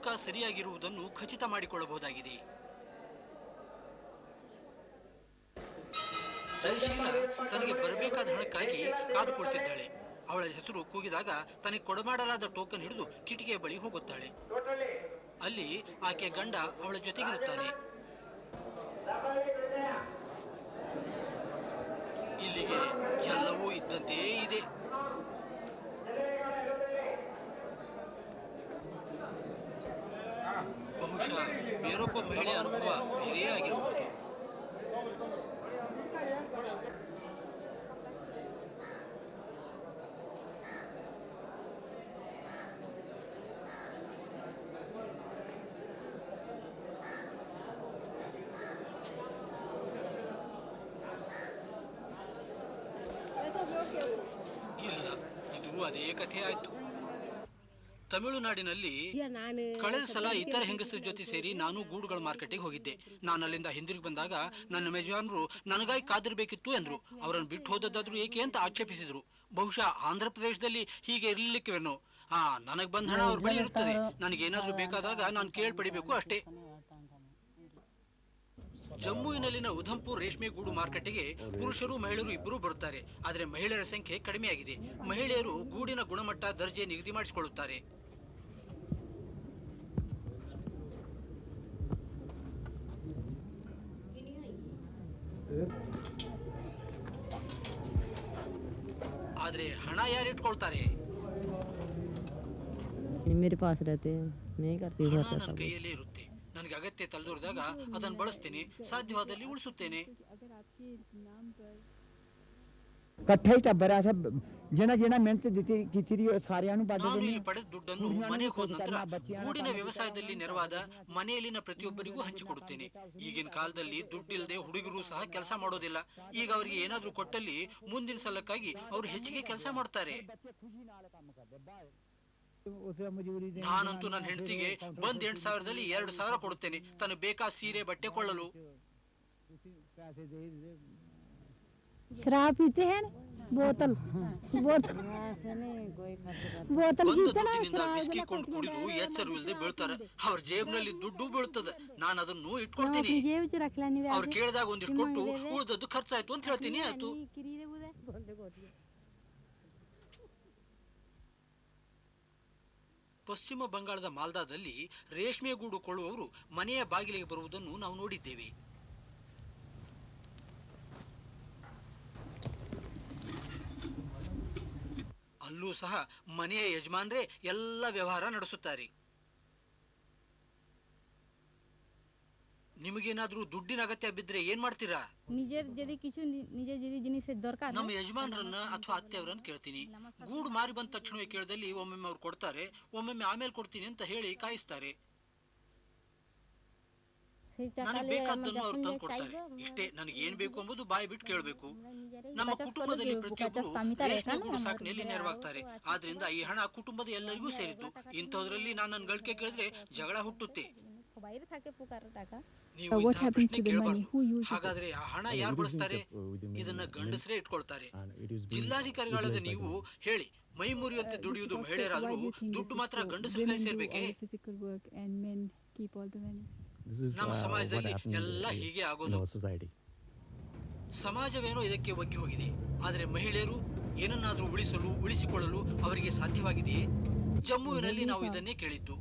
ತೂಕ ಸರಿಯಾಗಿರುವುದನ್ನು ಖಚಿತ ಮಾಡಿಕೊಳ್ಳಬಹುದಾಗಿದೆ. ಜಯಶೀಲ ತನಗೆ ಬರಬೇಕಾದ ಹಣಕ್ಕಾಗಿ ಕಾದು ಕುಳಿತಿದ್ದಾಳೆ. ಅವಳ ಹೆಸರು ಕೂಗಿದಾಗ ತನಗೆ ಕೊಡಮಾಡಲಾದ ಟೋಕನ್ ಹಿಡಿದು ಕಿಟಿಕಿಯ ಬಳಿ ಹೋಗುತ್ತಾಳೆ. ಅಲ್ಲಿ ಆಕೆಯ ಗಂಡ ಅವಳ ಜೊತೆಗಿರುತ್ತಾನೆ. ಇಲ್ಲಿಗೆ ಎಲ್ಲವೂ ಇದ್ದಂತೆಯೇ ಇದೆ. ಬಹುಶಃ ಬೇರೊಬ್ಬ ಮಹಿಳೆಯ ಅನುಭವ ಬೇರೆಯೇ ಆಗಿರಬಹುದು. ಇಲ್ಲ, ಇದು ಅದೇ ಕಥೆ ಆಯ್ತು. ತಮಿಳುನಾಡಿನಲ್ಲಿ ಕಳೆದ ಸಲ ಇತರ ಹೆಂಗಸರ ಜೊತೆ ಸೇರಿ ನಾನು ಗೂಡುಗಳ ಮಾರ್ಕೆಟಿಗೆ ಹೋಗಿದ್ದೆ. ನಾನು ಅಲ್ಲಿಂದ ಹಿಂದಿರುಗಿ ಬಂದಾಗ ನನ್ನ ಯಜಮಾನರು ನನಗಾಗಿ ಕಾದಿರಬೇಕಿತ್ತು ಎಂದ್ರು. ಅವರನ್ನು ಬಿಟ್ಟು ಹೋದದ್ದಾದ್ರೂ ಏಕೆ ಅಂತ ಆಕ್ಷೇಪಿಸಿದ್ರು. ಬಹುಶಃ ಆಂಧ್ರ ಪ್ರದೇಶದಲ್ಲಿ ಹೀಗೆ ಇರಲಿಕ್ಕಿವೇನೋ. ನನಗೆ ಬಂದ ಹಣ ಅವ್ರ ಬಳಿ ಇರುತ್ತದೆ. ನನಗೇನಾದ್ರೂ ಬೇಕಾದಾಗ ನಾನು ಕೇಳ್ಪಡಿಬೇಕು ಅಷ್ಟೇ. ಜಮ್ಮುವಿನಲ್ಲಿನ ಉಧಂಪುರ್ ರೇಷ್ಮೆ ಗೂಡು ಮಾರ್ಕೆಟ್ಗೆ ಪುರುಷರು ಮಹಿಳೆಯರು ಇಬ್ಬರೂ ಬರುತ್ತಾರೆ. ಆದರೆ ಮಹಿಳೆಯರ ಸಂಖ್ಯೆ ಕಡಿಮೆಯಾಗಿದೆ. ಮಹಿಳೆಯರು ಗೂಡಿನ ಗುಣಮಟ್ಟ ದರ್ಜೆ ನಿಗದಿ ಮಾಡಿಸಿಕೊಳ್ಳುತ್ತಾರೆ. ಆದರೆ ಹಣ ಯಾರು ಇಟ್ಕೊಳ್ತಾರೆ? ನನ್ನ ಕೈಯಲ್ಲೇ ಇರುತ್ತೆ. ನನಗೆ ಅಗತ್ಯ ತಲೆದೋರಿದಾಗ ಅದನ್ನು ಬಳಸ್ತೇನೆ, ಸಾಧ್ಯವಾದಲ್ಲಿ ಉಳಿಸುತ್ತೇನೆ. ನಾನು ಇಲ್ಲಿ ಪಡೆದ ದುಡ್ಡನ್ನು ಮನೆಗೆ ಹೋದ ನಂತರ ಗೂಡಿನ ವ್ಯವಸಾಯದಲ್ಲಿ ನೆರವಾದ ಮನೆಯಲ್ಲಿನ ಪ್ರತಿಯೊಬ್ಬರಿಗೂ ಹಂಚಿಕೊಡುತ್ತೇನೆ. ಈಗಿನ ಕಾಲದಲ್ಲಿ ದುಡ್ಡಿಲ್ಲದೆ ಹುಡುಗರು ಸಹ ಕೆಲಸ ಮಾಡೋದಿಲ್ಲ. ಈಗ ಅವರಿಗೆ ಏನಾದ್ರೂ ಕೊಟ್ಟಲ್ಲಿ ಮುಂದಿನ ಸಲಕ್ಕಾಗಿ ಅವರು ಹೆಚ್ಚಿಗೆ ಕೆಲಸ ಮಾಡ್ತಾರೆ. ನಾನಂತೂ ನನ್ನ ಹೆಂಡತಿಗೆ ಬಂದ್ 8,000ದಲ್ಲಿ 2,000 ಕೊಡುತ್ತೇನೆ, ತನಗೆ ಬೇಕಾದ ಸೀರೆ ಬಟ್ಟೆ ಕೊಳ್ಳಲು. ಶರಾಬ್ ಪೀತೆ हैं बोतल बोतल बोतल ವಿಸ್ಕಿ ಕೊಂಡು ಕುಡಿದು ಎಚ್ಚರು ಇಲ್ಲದೆ ಬೀಳ್ತಾರೆ. ಅವ್ರ ಜೇಬ್ನಲ್ಲಿ ದುಡ್ಡು ಬೀಳ್ತದೆ. ನಾನು ಅದನ್ನು ಇಟ್ಕೊಳ್ತೀನಿ. ಅವ್ರು ಕೇಳಿದಾಗ ಒಂದಿಷ್ಟು ಕೊಟ್ಟು ಉಳಿದದ್ದು ಖರ್ಚಾಯ್ತು ಅಂತ ಹೇಳ್ತೀನಿ. ಆಯ್ತು. ಪಶ್ಚಿಮ ಬಂಗಾಳದ ಮಾಲ್ದಾದಲ್ಲಿ ರೇಷ್ಮೆ ಗೂಡು ಕೊಳ್ಳುವವರು ಮನೆಯ ಬಾಗಿಲಿಗೆ ಬರುವುದನ್ನು ನಾವು ನೋಡಿದ್ದೇವೆ. ಅಲ್ಲೂ ಸಹ ಮನೆಯ ಯಜಮಾನ್ರೇ ಎಲ್ಲ ವ್ಯವಹಾರ ನಡೆಸುತ್ತಾರೆ. ನಿಮಗೇನಾದ್ರೂ ದುಡ್ಡಿನ ಅಗತ್ಯ ಬಿದ್ದರೆ ಏನ್ ಮಾಡ್ತೀರಾ? ನಮ್ಮ ಯಜಮಾನ್ರನ್ನ ಅಥವಾ ಅತ್ತೆಯವರನ್ನ ಕೇಳ್ತೀನಿ. ಗೂಡು ಮಾರಿ ಬಂದ ತಕ್ಷಣವೇ ಕೇಳಿದಲ್ಲಿ ಒಮ್ಮೊಮ್ಮೆ ಅವ್ರು ಕೊಡ್ತಾರೆ, ಒಮ್ಮೊಮ್ಮೆ ಆಮೇಲೆ ಕೊಡ್ತೀನಿ ಅಂತ ಹೇಳಿ ಕಾಯಿಸ್ತಾರೆ. ನನಗೆ ಬೇಕಾದ್ದನ್ನು ಅವ್ರು ತಂದು ಕೊಡ್ತಾರೆ. ಇಷ್ಟೇ. ನನಗೆ ಏನ್ ಬೇಕು ಎಂಬುದು ಬಾಯಿ ಬಿಟ್ಟು ಕೇಳಬೇಕು. ನಮ್ಮ ಕುಟುಂಬದಲ್ಲಿ ಪ್ರತಿಯೊಬ್ಬರು ರೇಷ್ಮೆ ಗೂಡು ಸಾಕಣೆಯಲ್ಲಿ ನೆರವಾಗ್ತಾರೆ. ಆದ್ರಿಂದ ಈ ಹಣ ಕುಟುಂಬದ ಎಲ್ಲರಿಗೂ ಸೇರಿದ್ದು. ಇಂಥದ್ರಲ್ಲಿ ನಾನು ನನ್ನ ಗಳಿಕೆ ಕೇಳಿದ್ರೆ ಜಗಳ ಹುಟ್ಟುತ್ತೆ. ನೀವು ಪ್ರಶ್ನೆ ಕೇಳಬಾರ್ದು. ಹಾಗಾದ್ರೆ ಆ ಹಣ ಯಾರು ಬಳಸ್ತಾರೆ? ಇದನ್ನ ಗಂಡಸರೇ ಇಟ್ಕೊಳ್ತಾರೆ. ಜಿಲ್ಲಾಧಿಕಾರಿಗಳಾದ ನೀವು ಹೇಳಿ, ಮೈ ಮುರಿಯುವಂತೆ ದುಡಿಯುವುದು ಮಹಿಳೆಯರಾದ್ರೂ ದುಡ್ಡು ಮಾತ್ರ ಗಂಡಸರ ಕೈ ಸೇರ್ಬೇಕೆ? ನಮ್ಮ ಸಮಾಜದಲ್ಲಿ ಎಲ್ಲ ಹೀಗೆ ಆಗೋದು. ಸಮಾಜವೇನೋ ಇದಕ್ಕೆ ಒಗ್ಗಿ ಹೋಗಿದೆ. ಆದರೆ ಮಹಿಳೆಯರು ಏನನ್ನಾದ್ರೂ ಉಳಿಸಿಕೊಳ್ಳಲು ಅವರಿಗೆ ಸಾಧ್ಯವಾಗಿದೆಯೇ? ಜಮ್ಮುವಿನಲ್ಲಿ ನಾವು ಇದನ್ನೇ ಕೇಳಿದ್ದು.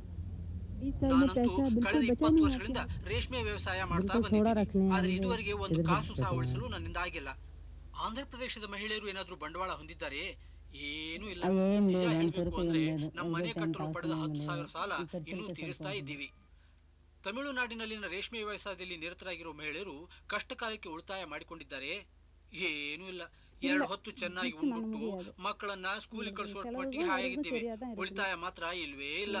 ನಾನಂತೂ ಕಳೆದ 20 ವರ್ಷಗಳಿಂದ ರೇಷ್ಮೆ ವ್ಯವಸಾಯ ಮಾಡ್ತಾ ಬಂದಿದ್ದೀನಿ. ಆದ್ರೆ ಇದುವರೆಗೆ ಒಂದು ಕಾಸು ಸಹ ಉಳಿಸಲು ನನ್ನಿಂದ ಆಗಿಲ್ಲ. ಆಂಧ್ರ ಪ್ರದೇಶದ ಮಹಿಳೆಯರು ಏನಾದ್ರೂ ಬಂಡವಾಳ ಹೊಂದಿದ್ದಾರೆ? ಏನೂ ಇಲ್ಲ. ನಿಜ ಹೇಳಬೇಕು ಅಂದ್ರೆ ನಮ್ಮ ಮನೆ ಕಟ್ಟಲು ಪಡೆದ 10,000 ಸಾಲ ಇನ್ನೂ ತೀರಿಸ್ತಾ ಇದ್ದೀವಿ. ತಮಿಳುನಾಡಿನಲ್ಲಿನ ರೇಷ್ಮೆ ವ್ಯವಸಾಯದಲ್ಲಿ ನಿರತರಾಗಿರುವ ಮಹಿಳೆಯರು ಕಷ್ಟ ಕಾಲಕ್ಕೆ ಉಳಿತಾಯ ಮಾಡಿಕೊಂಡಿದ್ದಾರೆ? ಏನೂ ಇಲ್ಲ. 2 ಹೊತ್ತು ಚೆನ್ನಾಗಿ ಉಂಡುಟ್ಟು ಮಕ್ಕಳನ್ನ ಸ್ಕೂಲಿಗೆ ಕಳಿಸುವ ಮಟ್ಟಿಗೆ ಹಾಯಾಗಿದ್ದೇವೆ. ಉಳಿತಾಯ ಮಾತ್ರ ಇಲ್ವೇ ಇಲ್ಲ.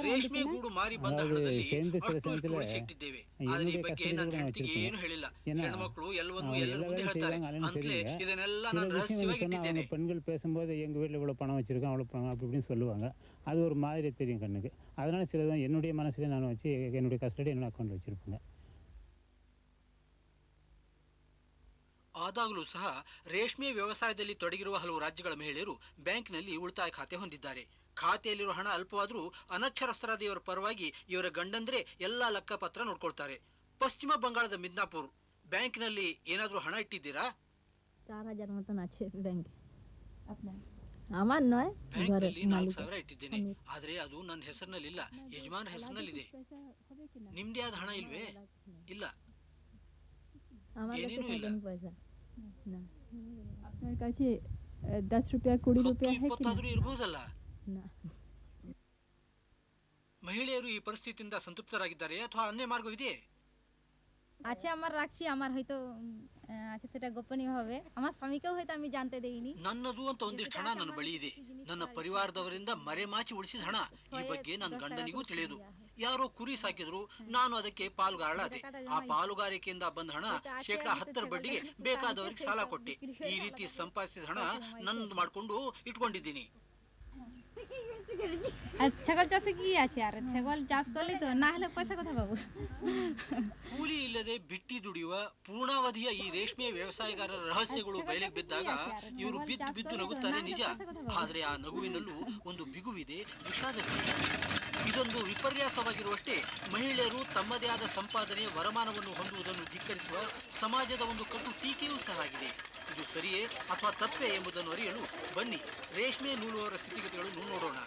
ರೇಷ್ಮೆ ಗೂಡು ಮಾರಿ ಬಂದ ಹಣದಲ್ಲಿ ಅಷ್ಟು ಉಳಿಸಿಟ್ಟಿದ್ದೇವೆ. ಆದ್ರೆ ಈ ಬಗ್ಗೆ ನನ್ನ ಹೆಂಡತಿಗೆ ಏನು ಹೇಳಿಲ್ಲ. ಹೆಣ್ಮಕ್ಳು ಎಲ್ಲವನ್ನೂ ಎಲ್ಲರ ಮುಂದೆ ಹೇಳ್ತಾರೆ. ಅಂತಲೇ ಇದನ್ನೆಲ್ಲ ನಾನು ರಹಸ್ಯವಾಗಿ ಇಟ್ಟಿದ್ದೇನೆ. பெண்கள் பேசும்போது எங்கள் வீட்டில் இவ்வளோ பணம் வச்சுருக்கோம், அவ்வளோ பணம் அப்படி இப்படின்னு சொல்லுவாங்க. அது ஒரு மாதிரி தெரியும் கண்ணுக்கு. அதனால் சிலதான் என்னுடைய மனசுலேயே நான் வச்சு என்னுடைய கஸ்டடி என்னோட அக்கௌண்ட்டில் வச்சுருப்பேங்க. ಆದಾಗಲೂ ಸಹ ರೇಷ್ಮೆ ವ್ಯವಸಾಯದಲ್ಲಿ ತೊಡಗಿರುವ ಹಲವು ರಾಜ್ಯಗಳ ಮಹಿಳೆಯರು ಬ್ಯಾಂಕ್ನಲ್ಲಿ ಉಳಿತಾಯ ಖಾತೆ ಹೊಂದಿದ್ದಾರೆ. ಖಾತೆಯಲ್ಲಿರುವ ಹಣ ಅಲ್ಪವಾದರೂ ಅನಕ್ಷರಸ್ಥರಾದ ಇವರ ಪರವಾಗಿ ಇವರ ಗಂಡಂದ್ರೆ ಎಲ್ಲ ಲೆಕ್ಕಪತ್ರ ನೋಡ್ಕೊಳ್ತಾರೆ. ಪಶ್ಚಿಮ ಬಂಗಾಳದ ಮಿದ್ನಾಪುರ್ ಬ್ಯಾಂಕ್ನಲ್ಲಿ ಏನಾದರೂ ಹಣ ಇಟ್ಟಿದ್ದೀರಾ? 4000 মতন আছে ব্যাংকে। আমার নয়, ಬ್ಯಾಂಕ್ನಲ್ಲಿ 4000 ಇಟ್ಟಿದ್ದೇನೆ. ಆದ್ರೆ ಅದು ನನ್ನ ಹೆಸರಿನಲ್ಲಿಲ್ಲ, ಯಜಮಾನ್ ಹೆಸರಿನಲ್ಲಿದೆ. ನಿಮ್ದೇ ಆದ ಹಣ ಇಲ್ವೇ? ಇಲ್ಲ, ಏನೇನೂ ಇಲ್ಲ. আপনার কাছে 10 रुपया 20 रुपया है कि ಇಪ್ಪತ್ತಾದ್ರೂ ಇರಬಹುದಲ್ಲ? ಮಹಿಳೆಯರು ಈ ಪರಿಸ್ಥಿತಿಯಿಂದ ಸಂತೃಪ್ತರಾಗಿದ್ದಾರೆ ಅಥವಾ ಅನ್ಯ ಮಾರ್ಗವಿದೆಯೇ? আছে আমার রাখছি, আমার হয়তো আছে সেটা গোপনীয় হবে, আমার স্বামীকেও হয়তো আমি জানতে দেইনি। ನನ್ನದು ಅಂತ ಒಂದಿಷ್ಟು ಹಣ ನನ್ನ ಬಳಿ ಇದೆ, ನನ್ನ ಪರಿವಾರದವರಿಂದ ಮರೆಮಾಚಿ ಉಳಿಸಿದ ಹಣ. ಈ ಬಗ್ಗೆ ನನ್ನ ಗಂಡನಿಗೂ ತಿಳಿಯದು. ಯಾರೋ ಕುರಿ ಸಾಕಿದ್ರು, ನಾನು ಅದಕ್ಕೆ ಪಾಲುಗಾರಳಾದೆ. ಆ ಪಾಲುಗಾರಿಕೆಯಿಂದ ಬಂದ ಹಣ ಶೇಕಡ 10 ಬಡ್ಡಿಗೆ ಬೇಕಾದವರಿಗೆ ಸಾಲ ಕೊಟ್ಟೆ. ಈ ರೀತಿ ಸಂಪಾದಿಸಿದ ಹಣ ನನ್ನದು ಮಾಡ್ಕೊಂಡು ಇಟ್ಕೊಂಡಿದ್ದೀನಿ. ছাগল চাষে কি আছে? আর ছাগল চাষ করলে তো না হলে পয়সা কোথায় পাবো? ಕೂಲಿ ಇಲ್ಲದೆ ಬಿಟ್ಟಿ ದುಡಿಯುವ ಪೂರ್ಣಾವಧಿಯ ಈ ರೇಷ್ಮೆ ವ್ಯವಸಾಯಗಾರರ ರಹಸ್ಯಗಳು ಬಯಲಿಗೆ ಬಿದ್ದಾಗ ಇವರು ಬಿದ್ದು ಬಿದ್ದು ನಗುತ್ತಾರೆ ನಿಜ. ಆದರೆ ಆ ನಗುವಿನಲ್ಲೂ ಒಂದು ಬಿಗುವಿದೆ, ವಿಷಾದವಿದೆ. ಇದೊಂದು ವಿಪರ್ಯಾಸವಾಗಿರುವಷ್ಟೇ ಮಹಿಳೆಯರು ತಮ್ಮದೇ ಆದ ಸಂಪಾದನೆ ವರಮಾನವನ್ನು ಹೊಂದುವುದನ್ನು ಧಿಕ್ಕರಿಸುವ ಸಮಾಜದ ಒಂದು ಕಟು ಟೀಕೆಯೂ ಸಹ ಆಗಿದೆ. ಇದು ಸರಿಯೇ ಅಥವಾ ತಪ್ಪೇ ಎಂಬುದನ್ನು ಅರಿಯಲು ಬನ್ನಿ ರೇಷ್ಮೆ ನೂಲುವವರ ಸ್ಥಿತಿಗತಿಗಳನ್ನು ನೋಡೋಣ.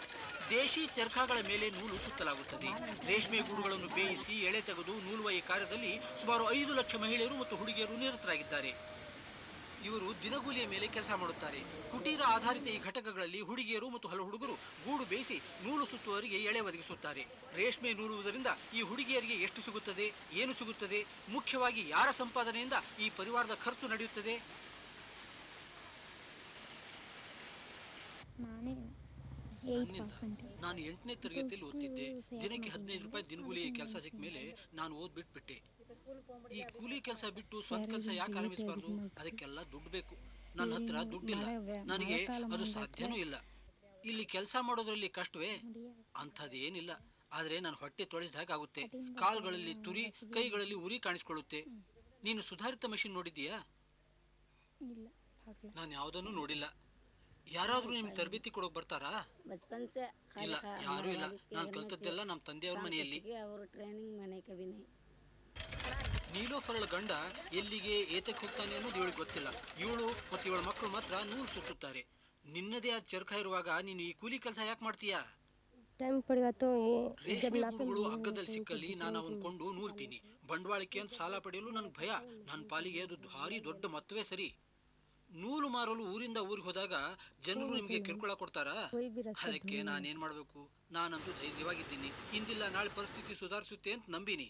ದೇಶಿ ಚರ್ಖಾಗಳ ಮೇಲೆ ನೂಲು ಸುತ್ತಲಾಗುತ್ತದೆ. ರೇಷ್ಮೆ ಗೂಡುಗಳನ್ನು ಬೇಯಿಸಿ ಎಳೆ ತೆಗೆದು ನೂಲುವ ಈ ಕಾರ್ಯದಲ್ಲಿ ಸುಮಾರು 5 ಲಕ್ಷ ಮಹಿಳೆಯರು ಮತ್ತು ಹುಡುಗಿಯರು ನಿರತರಾಗಿದ್ದಾರೆ. ಇವರು ದಿನಗೂಲಿಯ ಮೇಲೆ ಕೆಲಸ ಮಾಡುತ್ತಾರೆ. ಕುಟೀರ ಆಧಾರಿತ ಈ ಘಟಕಗಳಲ್ಲಿ ಹುಡುಗಿಯರು ಮತ್ತು ಹಲವು ಹುಡುಗರು ಗೂಡು ಬೇಯಿಸಿ ನೂಲು ಸುತ್ತುವವರಿಗೆ ಎಳೆ ಒದಗಿಸುತ್ತಾರೆ. ರೇಷ್ಮೆ ನೂಲುವುದರಿಂದ ಈ ಹುಡುಗಿಯರಿಗೆ ಎಷ್ಟು ಸಿಗುತ್ತದೆ, ಏನು ಸಿಗುತ್ತದೆ, ಮುಖ್ಯವಾಗಿ ಯಾರ ಸಂಪಾದನೆಯಿಂದ ಈ ಪರಿವಾರದ ಖರ್ಚು ನಡೆಯುತ್ತದೆ? ನಾನು 8ನೇ ತರಗತಿಯಲ್ಲಿ ಓದ್ತಿದ್ದೆ. ದಿನಕ್ಕೆ 15 ರೂಪಾಯಿ ದಿನಗೂಲಿ ಕೆಲಸ ಸಿಕ್ಕ ಮೇಲೆ ನಾನು ಓದ್ಬಿಟ್ಬಿಟ್ಟೆ. ಈ ಕೂಲಿ ಕೆಲಸ ಬಿಟ್ಟು ಸ್ವಂತ ಕೆಲಸ ಯಾಕೆ ಆರಂಭಿಸಬಾರ್ದು? ಅದಕ್ಕೆಲ್ಲ ದುಡ್ಡು ಬೇಕು. ನನ್ನ ಹತ್ರ ದುಡ್ಡಿಲ್ಲ, ನನಗೆ ಅದು ಸಾಧ್ಯನೂ ಇಲ್ಲ. ಇಲ್ಲಿ ಕೆಲಸ ಮಾಡೋದ್ರಲ್ಲಿ ಕಷ್ಟವೇ? ಅಂಥದ್ದೇನಿಲ್ಲ. ಆದರೆ ನಾನು ಹೊಟ್ಟೆ ತೊಳೆಸಿದಾಗ ಆಗುತ್ತೆ. ಕಾಲ್ಗಳಲ್ಲಿ ತುರಿ, ಕೈಗಳಲ್ಲಿ ಉರಿ ಕಾಣಿಸ್ಕೊಳ್ಳುತ್ತೆ. ನೀನು ಸುಧಾರಿತ ಮಷಿನ್ ನೋಡಿದ್ದೀಯಾ? ನಾನು ಯಾವುದನ್ನು ನೋಡಿಲ್ಲ. ಯಾರಾದ್ರೂ ನಿಮ್ಗೆ ತರಬೇತಿ ಕೊಡೋಕೆ ಬರ್ತಾರಾ? ಇಲ್ಲ, ಯಾರೂ ಇಲ್ಲ. ನಾನು ಕಲ್ತದ್ದೆಲ್ಲ ನಮ್ಮ ತಂದೆಯವ್ರ ಮನೆಯಲ್ಲಿ. ನೀಲೋಫರ್ಳ ಗಂಡ ಎಲ್ಲಿಗೆ ಏತಕ್ಕೆ ಹೋಗ್ತಾನೆ ಅನ್ನೋದು ಇವಳಿಗೆ ಗೊತ್ತಿಲ್ಲ. ಇವಳು ಮತ್ತು ಇವಳ ಮಕ್ಕಳು ಮಾತ್ರ ನೂಲು ಸುತ್ತುತ್ತಾರೆ. ನಿನ್ನದೇ ಆದ ಚರ್ಖ ಇರುವಾಗ ನೀನು ಈ ಕೂಲಿ ಕೆಲಸ ಯಾಕೆ ಮಾಡ್ತೀಯಾ? ರೇಷ್ಮೆ ಗೂಡುಗಳು ಅಗ್ಗದಲ್ಲಿ ಸಿಕ್ಕಲ್ಲಿ ನಾನು ಅವನ್ ಕೊಂಡು ನೂಲ್ತೀನಿ. ಬಂಡವಾಳಕ್ಕೆ ಅಂತ ಸಾಲ ಪಡೆಯಲು ನನ್ಗೆ ಭಯ. ನನ್ನ ಪಾಲಿಗೆ ಅದು ಭಾರಿ ದೊಡ್ಡ ಮೊತ್ತವೇ ಸರಿ. ನೂಲು ಮಾರಲು ಊರಿಂದ ಊರಿಗೆ ಹೋದಾಗ ಜನರು ನಿಮಗೆ ಕಿರುಕುಳ ಕೊಡ್ತಾರಾ? ಅದಕ್ಕೆ ನಾನೇನ್ ಮಾಡ್ಬೇಕು? ನಾನಂತೂ ಧೈರ್ಯವಾಗಿದ್ದೀನಿ. ಇಂದಿಲ್ಲ ನಾಳೆ ಪರಿಸ್ಥಿತಿ ಸುಧಾರಿಸುತ್ತೆ ಅಂತ ನಂಬಿನಿ.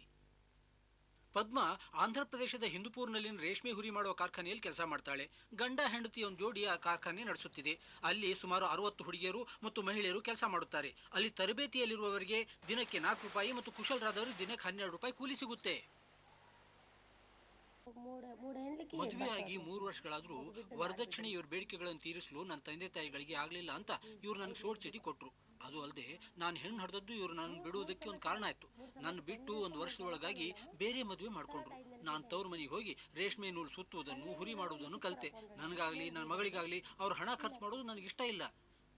ಪದ್ಮ ಆಂಧ್ರ ಪ್ರದೇಶದ ಹಿಂದೂಪುರ್ನಲ್ಲಿನ ರೇಷ್ಮೆ ಹುರಿ ಮಾಡುವ ಕಾರ್ಖಾನೆಯಲ್ಲಿ ಕೆಲಸ ಮಾಡ್ತಾಳೆ. ಗಂಡ ಹೆಂಡತಿಯ ಜೋಡಿ ಆ ಕಾರ್ಖಾನೆ ನಡೆಸುತ್ತಿದೆ. ಅಲ್ಲಿ ಸುಮಾರು 60 ಹುಡುಗಿಯರು ಮತ್ತು ಮಹಿಳೆಯರು ಕೆಲಸ ಮಾಡುತ್ತಾರೆ. ಅಲ್ಲಿ ತರಬೇತಿಯಲ್ಲಿರುವವರಿಗೆ ದಿನಕ್ಕೆ 4 ರೂಪಾಯಿ ಮತ್ತು ಕುಶಲರಾದವರಿಗೆ ದಿನಕ್ಕೆ 12 ರೂಪಾಯಿ ಕೂಲಿ ಸಿಗುತ್ತೆ. ಮದುವೆಯಾಗಿ 3 ವರ್ಷಗಳಾದ್ರೂ ವರದಕ್ಷಿಣೆ ಇವ್ರ ಬೇಡಿಕೆಗಳನ್ನು ತೀರಿಸಲು ನನ್ನ ತಂದೆ ತಾಯಿಗಳಿಗೆ ಆಗ್ಲಿಲ್ಲ ಅಂತ ಇವ್ರು ನನಗೆ ಸೋಡ್ ಚೀಟಿ ಕೊಟ್ರು. ಅದು ಅಲ್ಲದೆ ನಾನು ಹೆಣ್ಣು ಹಡ್ದದ್ದು ಇವ್ರು ನನ್ನ ಬಿಡುವುದಕ್ಕೆ ಒಂದು ಕಾರಣ ಆಯ್ತು. ನನ್ನ ಬಿಟ್ಟು 1 ವರ್ಷದೊಳಗಾಗಿ ಬೇರೆ ಮದುವೆ ಮಾಡ್ಕೊಂಡ್ರು. ನಾನು ತವ್ರ ಮನೆಗೆ ಹೋಗಿ ರೇಷ್ಮೆ ನೂಲು ಸುತ್ತುವುದನ್ನು, ಹುರಿ ಮಾಡುವುದನ್ನು ಕಲಿತೆ. ನನಗಾಗ್ಲಿ ನನ್ನ ಮಗಳಿಗಾಗ್ಲಿ ಅವ್ರ ಹಣ ಖರ್ಚು ಮಾಡೋದು ನನಗೆ ಇಷ್ಟ ಇಲ್ಲ.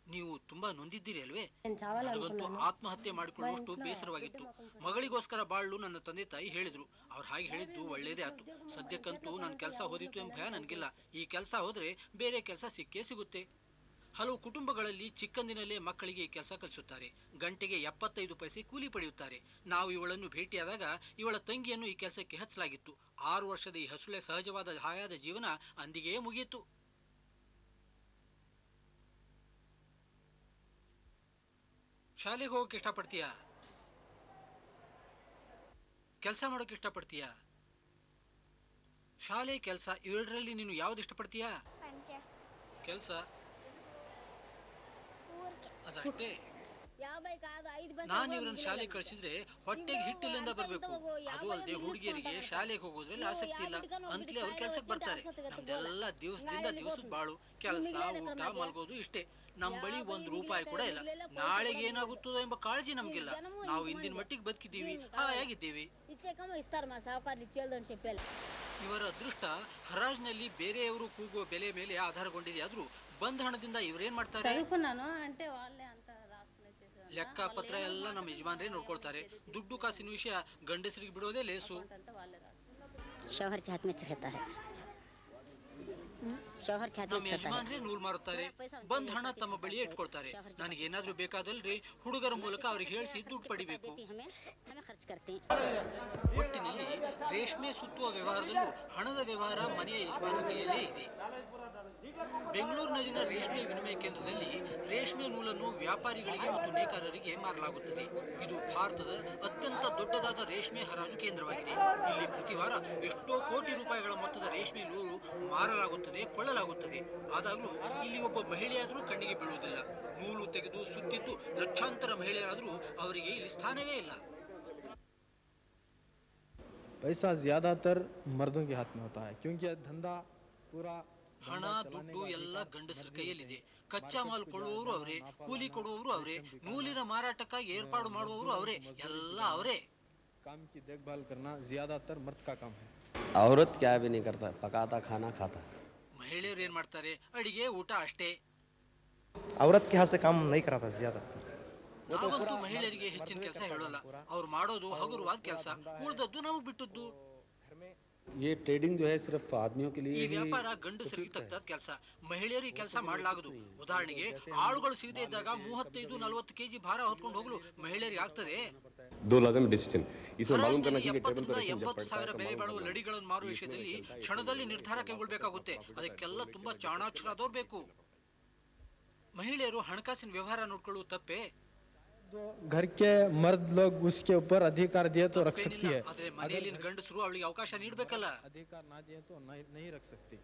ನೀವು ತುಂಬಾ ನೊಂದಿದ್ದೀರಿ ಅಲ್ವೇ? ನನಗಂತೂ ಆತ್ಮಹತ್ಯೆ ಮಾಡಿಕೊಳ್ಳುವಷ್ಟು ಬೇಸರವಾಗಿತ್ತು. ಮಗಳಿಗೋಸ್ಕರ ಬಾಳ್ಲು ನನ್ನ ತಂದೆ ತಾಯಿ ಹೇಳಿದ್ರು. ಅವ್ರು ಹಾಗೆ ಹೇಳಿದ್ದು ಒಳ್ಳೇದೇ ಆಯ್ತು. ಸದ್ಯಕ್ಕಂತೂ ನನ್ನ ಕೆಲಸ ಹೋದಿತ್ತು ಎಂಬ ಭಯ ನನಗಿಲ್ಲ. ಈ ಕೆಲಸ ಹೋದ್ರೆ ಬೇರೆ ಕೆಲಸ ಸಿಕ್ಕೇ ಸಿಗುತ್ತೆ. ಹಲವು ಕುಟುಂಬಗಳಲ್ಲಿ ಚಿಕ್ಕಂದಿನಲ್ಲೇ ಮಕ್ಕಳಿಗೆ ಈ ಕೆಲಸ ಕಲಿಸುತ್ತಾರೆ. ಗಂಟೆಗೆ 75 ಪೈಸೆ ಕೂಲಿ ಪಡೆಯುತ್ತಾರೆ. ನಾವು ಇವಳನ್ನು ಭೇಟಿಯಾದಾಗ ಇವಳ ತಂಗಿಯನ್ನು ಈ ಕೆಲಸಕ್ಕೆ ಹಚ್ಚಲಾಗಿತ್ತು. 6 ವರ್ಷದ ಈ ಹಸುಳೆ ಸಹಜವಾದ ಹಾಯಾದ ಜೀವನ ಅಂದಿಗೆ ಮುಗಿಯಿತು. ಶಾಲೆಗೆ ಹೋಗಕ್ಕೆ ಇಷ್ಟಪಡ್ತೀಯಾ? ಕೆಲಸ ಮಾಡೋಕೆ ಇಷ್ಟಪಡ್ತೀಯಾ? ಶಾಲೆ ಕೆಲಸ ಇವೆರಡರಲ್ಲಿ ನೀನು ಯಾವ್ದು ಇಷ್ಟಪಡ್ತೀಯಾ? ಕೆಲಸ ಅದಷ್ಟೇ. ನಾನು ಇವ್ರನ್ನ ಶಾಲೆಗೆ ಕಳಿಸಿದ್ರೆ ಹೊಟ್ಟೆಗೆ ಹಿಟ್ಟಿಲ್ಲಿಂದ ಬರಬೇಕು. ಅದು ಅಲ್ಲದೆ ಹುಡುಗಿಯರಿಗೆ ಶಾಲೆಗೆ ಹೋಗೋದ್ರಲ್ಲಿ ಆಸಕ್ತಿ ಇಲ್ಲ ಅಂತಲೇ ಅವ್ರು ಕೆಲ್ಸಕ್ಕೆ ಬರ್ತಾರೆ. ನಮ್ದೆಲ್ಲ ದಿವಸದಿಂದ ದಿವಸದ ಬಾಳು, ಕೆಲಸ, ಊಟ, ಮಲ್ಗೋದು ಇಷ್ಟೇ. ನಮ್ಮ ಬಳಿ 1 ರೂಪಾಯಿ ಕೂಡ ಇಲ್ಲ. ನಾಳೆಗೆ ಏನಾಗುತ್ತದೋ ಎಂಬ ಕಾಳಜಿ ನಮ್ಗಿಲ್ಲ. ನಾವು ಇಂದಿನ ಮಟ್ಟಿಗೆ ಬದುಕಿದ್ದೀವಿ, ಹಾಯಾಗಿದ್ದೀವಿ. ಇವರ ಅದೃಷ್ಟ ಹರಾಜ್ನಲ್ಲಿ ಬೇರೆಯವರು ಕೂಗುವ ಬೆಲೆ ಮೇಲೆ ಆಧಾರಗೊಂಡಿದೆಯಾದ್ರೂ ಬಂದ್ ಹಣದಿಂದ ಇವರೇನ್ ಮಾಡ್ತಾರೆ? ಲೆಕ್ಕ ಪತ್ರ ಎಲ್ಲ ನಮ್ಮ ಯಜಮಾನ್ರೇ ನೋಡ್ಕೊಳ್ತಾರೆ. ದುಡ್ಡು ಕಾಸಿನ ವಿಷಯ ಗಂಡಸರಿಗೆ ಬಿಡೋದೇ ಲೇಸು. ನಮ್ಮ ಯಜಮಾನ್ರೇ ನೂಲ್ ಮಾರುತ್ತಾರೆ, ಬಂದ್ ಹಣ ತಮ್ಮ ಬಳಿಯೇ ಇಟ್ಕೊಳ್ತಾರೆ. ನನಗೇನಾದ್ರೂ ಬೇಕಾದಲ್ರಿ ಹುಡುಗರ ಮೂಲಕ ಅವ್ರಿಗೆ ಹೇಳಿಸಿ ದುಡ್ಡು ಪಡಿಬೇಕು. ಒಟ್ಟಿನಲ್ಲಿ ರೇಷ್ಮೆ ಸುತ್ತುವ ವ್ಯವಹಾರದಲ್ಲೂ ಹಣದ ವ್ಯವಹಾರ ಮನೆಯ ಯಜಮಾನ ಕೈಯಲ್ಲೇ ಇದೆ. ಬೆಂಗಳೂರಿನಲ್ಲಿನ ರೇಷ್ಮೆ ವಿನಿಮಯ ಕೇಂದ್ರದಲ್ಲಿ ರೇಷ್ಮೆ ನೂಲನ್ನು ವ್ಯಾಪಾರಿಗಳಿಗೆ ಮತ್ತು ನೇಕಾರರಿಗೆ ಮಾರಲಾಗುತ್ತದೆ. ಇದು ಭಾರತದ ಅತ್ಯಂತ ದೊಡ್ಡದಾದ ರೇಷ್ಮೆ ಹರಾಜು ಕೇಂದ್ರವಾಗಿದೆ. ಇಲ್ಲಿ ಪ್ರತಿ ವಾರ ಎಷ್ಟೋ ಕೋಟಿ ರೂಪಾಯಿಗಳ ಮೊತ್ತದ ರೇಷ್ಮೆ ನೂಲು ಮಾರಲಾಗುತ್ತದೆ, ಕೊಳ್ಳಲಾಗುತ್ತದೆ. ಆದಾಗ್ಲೂ ಇಲ್ಲಿ ಒಬ್ಬ ಮಹಿಳೆಯಾದರೂ ಕಣ್ಣಿಗೆ ಬೀಳುವುದಿಲ್ಲ. ನೂಲು ತೆಗೆದು ಸುತ್ತಿದ್ದು ಲಕ್ಷಾಂತರ ಮಹಿಳೆಯರಾದರೂ ಅವರಿಗೆ ಇಲ್ಲಿ ಸ್ಥಾನವೇ ಇಲ್ಲ. पैसा ज़्यादातर मर्दों के हाथ में होता है क्योंकि धंधा पूरा ಹಣ ದುಡ್ಡು ಎಲ್ಲ ಗಂಡಸರ ಕೈಯಲ್ಲಿದೆ. ಕಚ್ಚಾ ಮಾಲ್ ಕೊಳ್ಳುವವರು ಅವರೇ, ಕೂಲಿ ಕೊಡುವವರು ಅವರೇ, ನೂಲಿನ ಮಾರಾಟಕ್ಕಾಗಿ ಏರ್ಪಾಡು ಮಾಡುವವರು ಅವರೇ, ಎಲ್ಲ ಅವರೇ. काम की देखभाल करना ज़्यादातर मर्द का काम है. औरत क्या भी नहीं करता, पकाता खाना खाता. ಮಹಿಳೆಯರು ಏನ್ ಮಾಡ್ತಾರೆ? ಅಡಿಗೆ ಊಟ ಅಷ್ಟೇ. औरत के हाथ से काम नहीं कराता ज़्यादा. ನಾವಂತೂ ಮಹಿಳೆಯರಿಗೆ ಹೆಚ್ಚಿನ ಕೆಲಸ ಹೇಳೋಲ್ಲ. ಅವ್ರು ಮಾಡೋದು ಹಗುರವಾದ ಕೆಲಸ, ಉಳಿದದ್ದು ನಮಗ್ ಬಿಟ್ಟದ್ದು. ये ट्रेडिंग जो है सिर्फ आदमियों के ಈ लिए ವ್ಯಾಪಾರ ಗಂಡಸರಿಗೆ ತಕ್ಕದ ಕೆಲಸ, ಮಹಿಳೆಯರಿಗೆ ಕೆಲಸ ಮಾಡಲಾಗದು. ಉದಾಹರಣೆಗೆ ಆಳುಗಳು ಸಿಗದೇ ಇದ್ದಾಗ 35-40 ಕೆಜಿ ಭಾರ ಹೊತ್ಕೊಂಡು ಹೋಗಲು ಮಹಿಳೆಯರಿಗೆ ಆಗ್ತದೆ? 2 लाजम डिसीजन इसमें मालूम करना चाहिए 70,000 ಬೆಲೆ ಬಾಳುವ ಲಡಿಗಳನ್ನು ಮಾರುವ ವಿಷಯದಲ್ಲಿ ಕ್ಷಣದಲ್ಲಿ ನಿರ್ಧಾರ ಕೈಗೊಳ್ಳಬೇಕಾಗುತ್ತೆ. ಅದಕ್ಕೆಲ್ಲ ತುಂಬಾ ಚಾಣಾಕ್ಷರಾದವ್ರು ಬೇಕು. ಮಹಿಳೆಯರು ಹಣಕಾಸಿನ ವ್ಯವಹಾರ ನೋಡ್ಕೊಳ್ಳುವ ತಪ್ಪೇ? घर के मर्द लोग उसके ऊपर अधिकार दिए तो रख सकती है, ಆದ್ರೆ ಮನೆಯಲ್ಲಿನ ಗಂಡಸರು ಅವಳಿಗೆ ಅವಕಾಶ ನೀಡಬೇಕಲ್ಲ. अधिकार ना दिए तो नहीं रख सकती.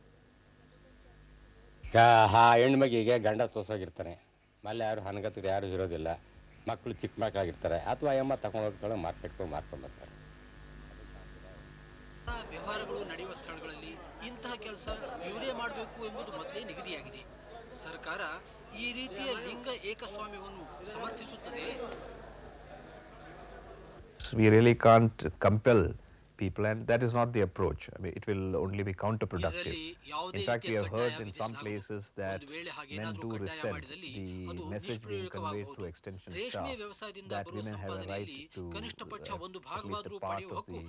ಹೆಣ್ಮಗಿಗೆ ಗಂಡ ತೋರ್ಸೋಗಿರ್ತಾನೆ, ಮళ్ళీ ಯಾರು ಹನಗತ್ತಿಗೆ ಯಾರು ಇರೋದಿಲ್ಲ, ಮಕ್ಕಳು ಚಿಕ್ಕ ಮಕ್ಕಳಾಗಿರ್ತಾರೆ, ಅಥವಾ ಅಮ್ಮ ತಗೊಂಡು ಹೋಗ್ಕೊಂಡು ಮಾರ್ಕೆಟ್ಗೆ ಮಾರ್ಕೊಂಡ್ಬರ್ತಾರೆ. ವ್ಯವಹಾರಗಳು ನಡೆಯುವ ಸ್ಥಳಗಳಲ್ಲಿ ಇಂತಹ ಕೆಲಸ ಇವರೇ ಮಾಡಬೇಕು ಎಂಬುದು ಮೊದಲೇ ನಿಗದಿಯಾಗಿದೆ. ಸರ್ಕಾರ ಈ ರೀತಿಯ ಲಿಂಗ ಏಕಸ್ವಾಮ್ಯವನ್ನು ಸಮರ್ಥಿಸುತ್ತದೆ. We really can't compel people, and that is not the approach. I mean, it will only be counterproductive. In fact, we have heard in some places that men do resent the message being conveyed through extension staff that women have a right to at least a part of the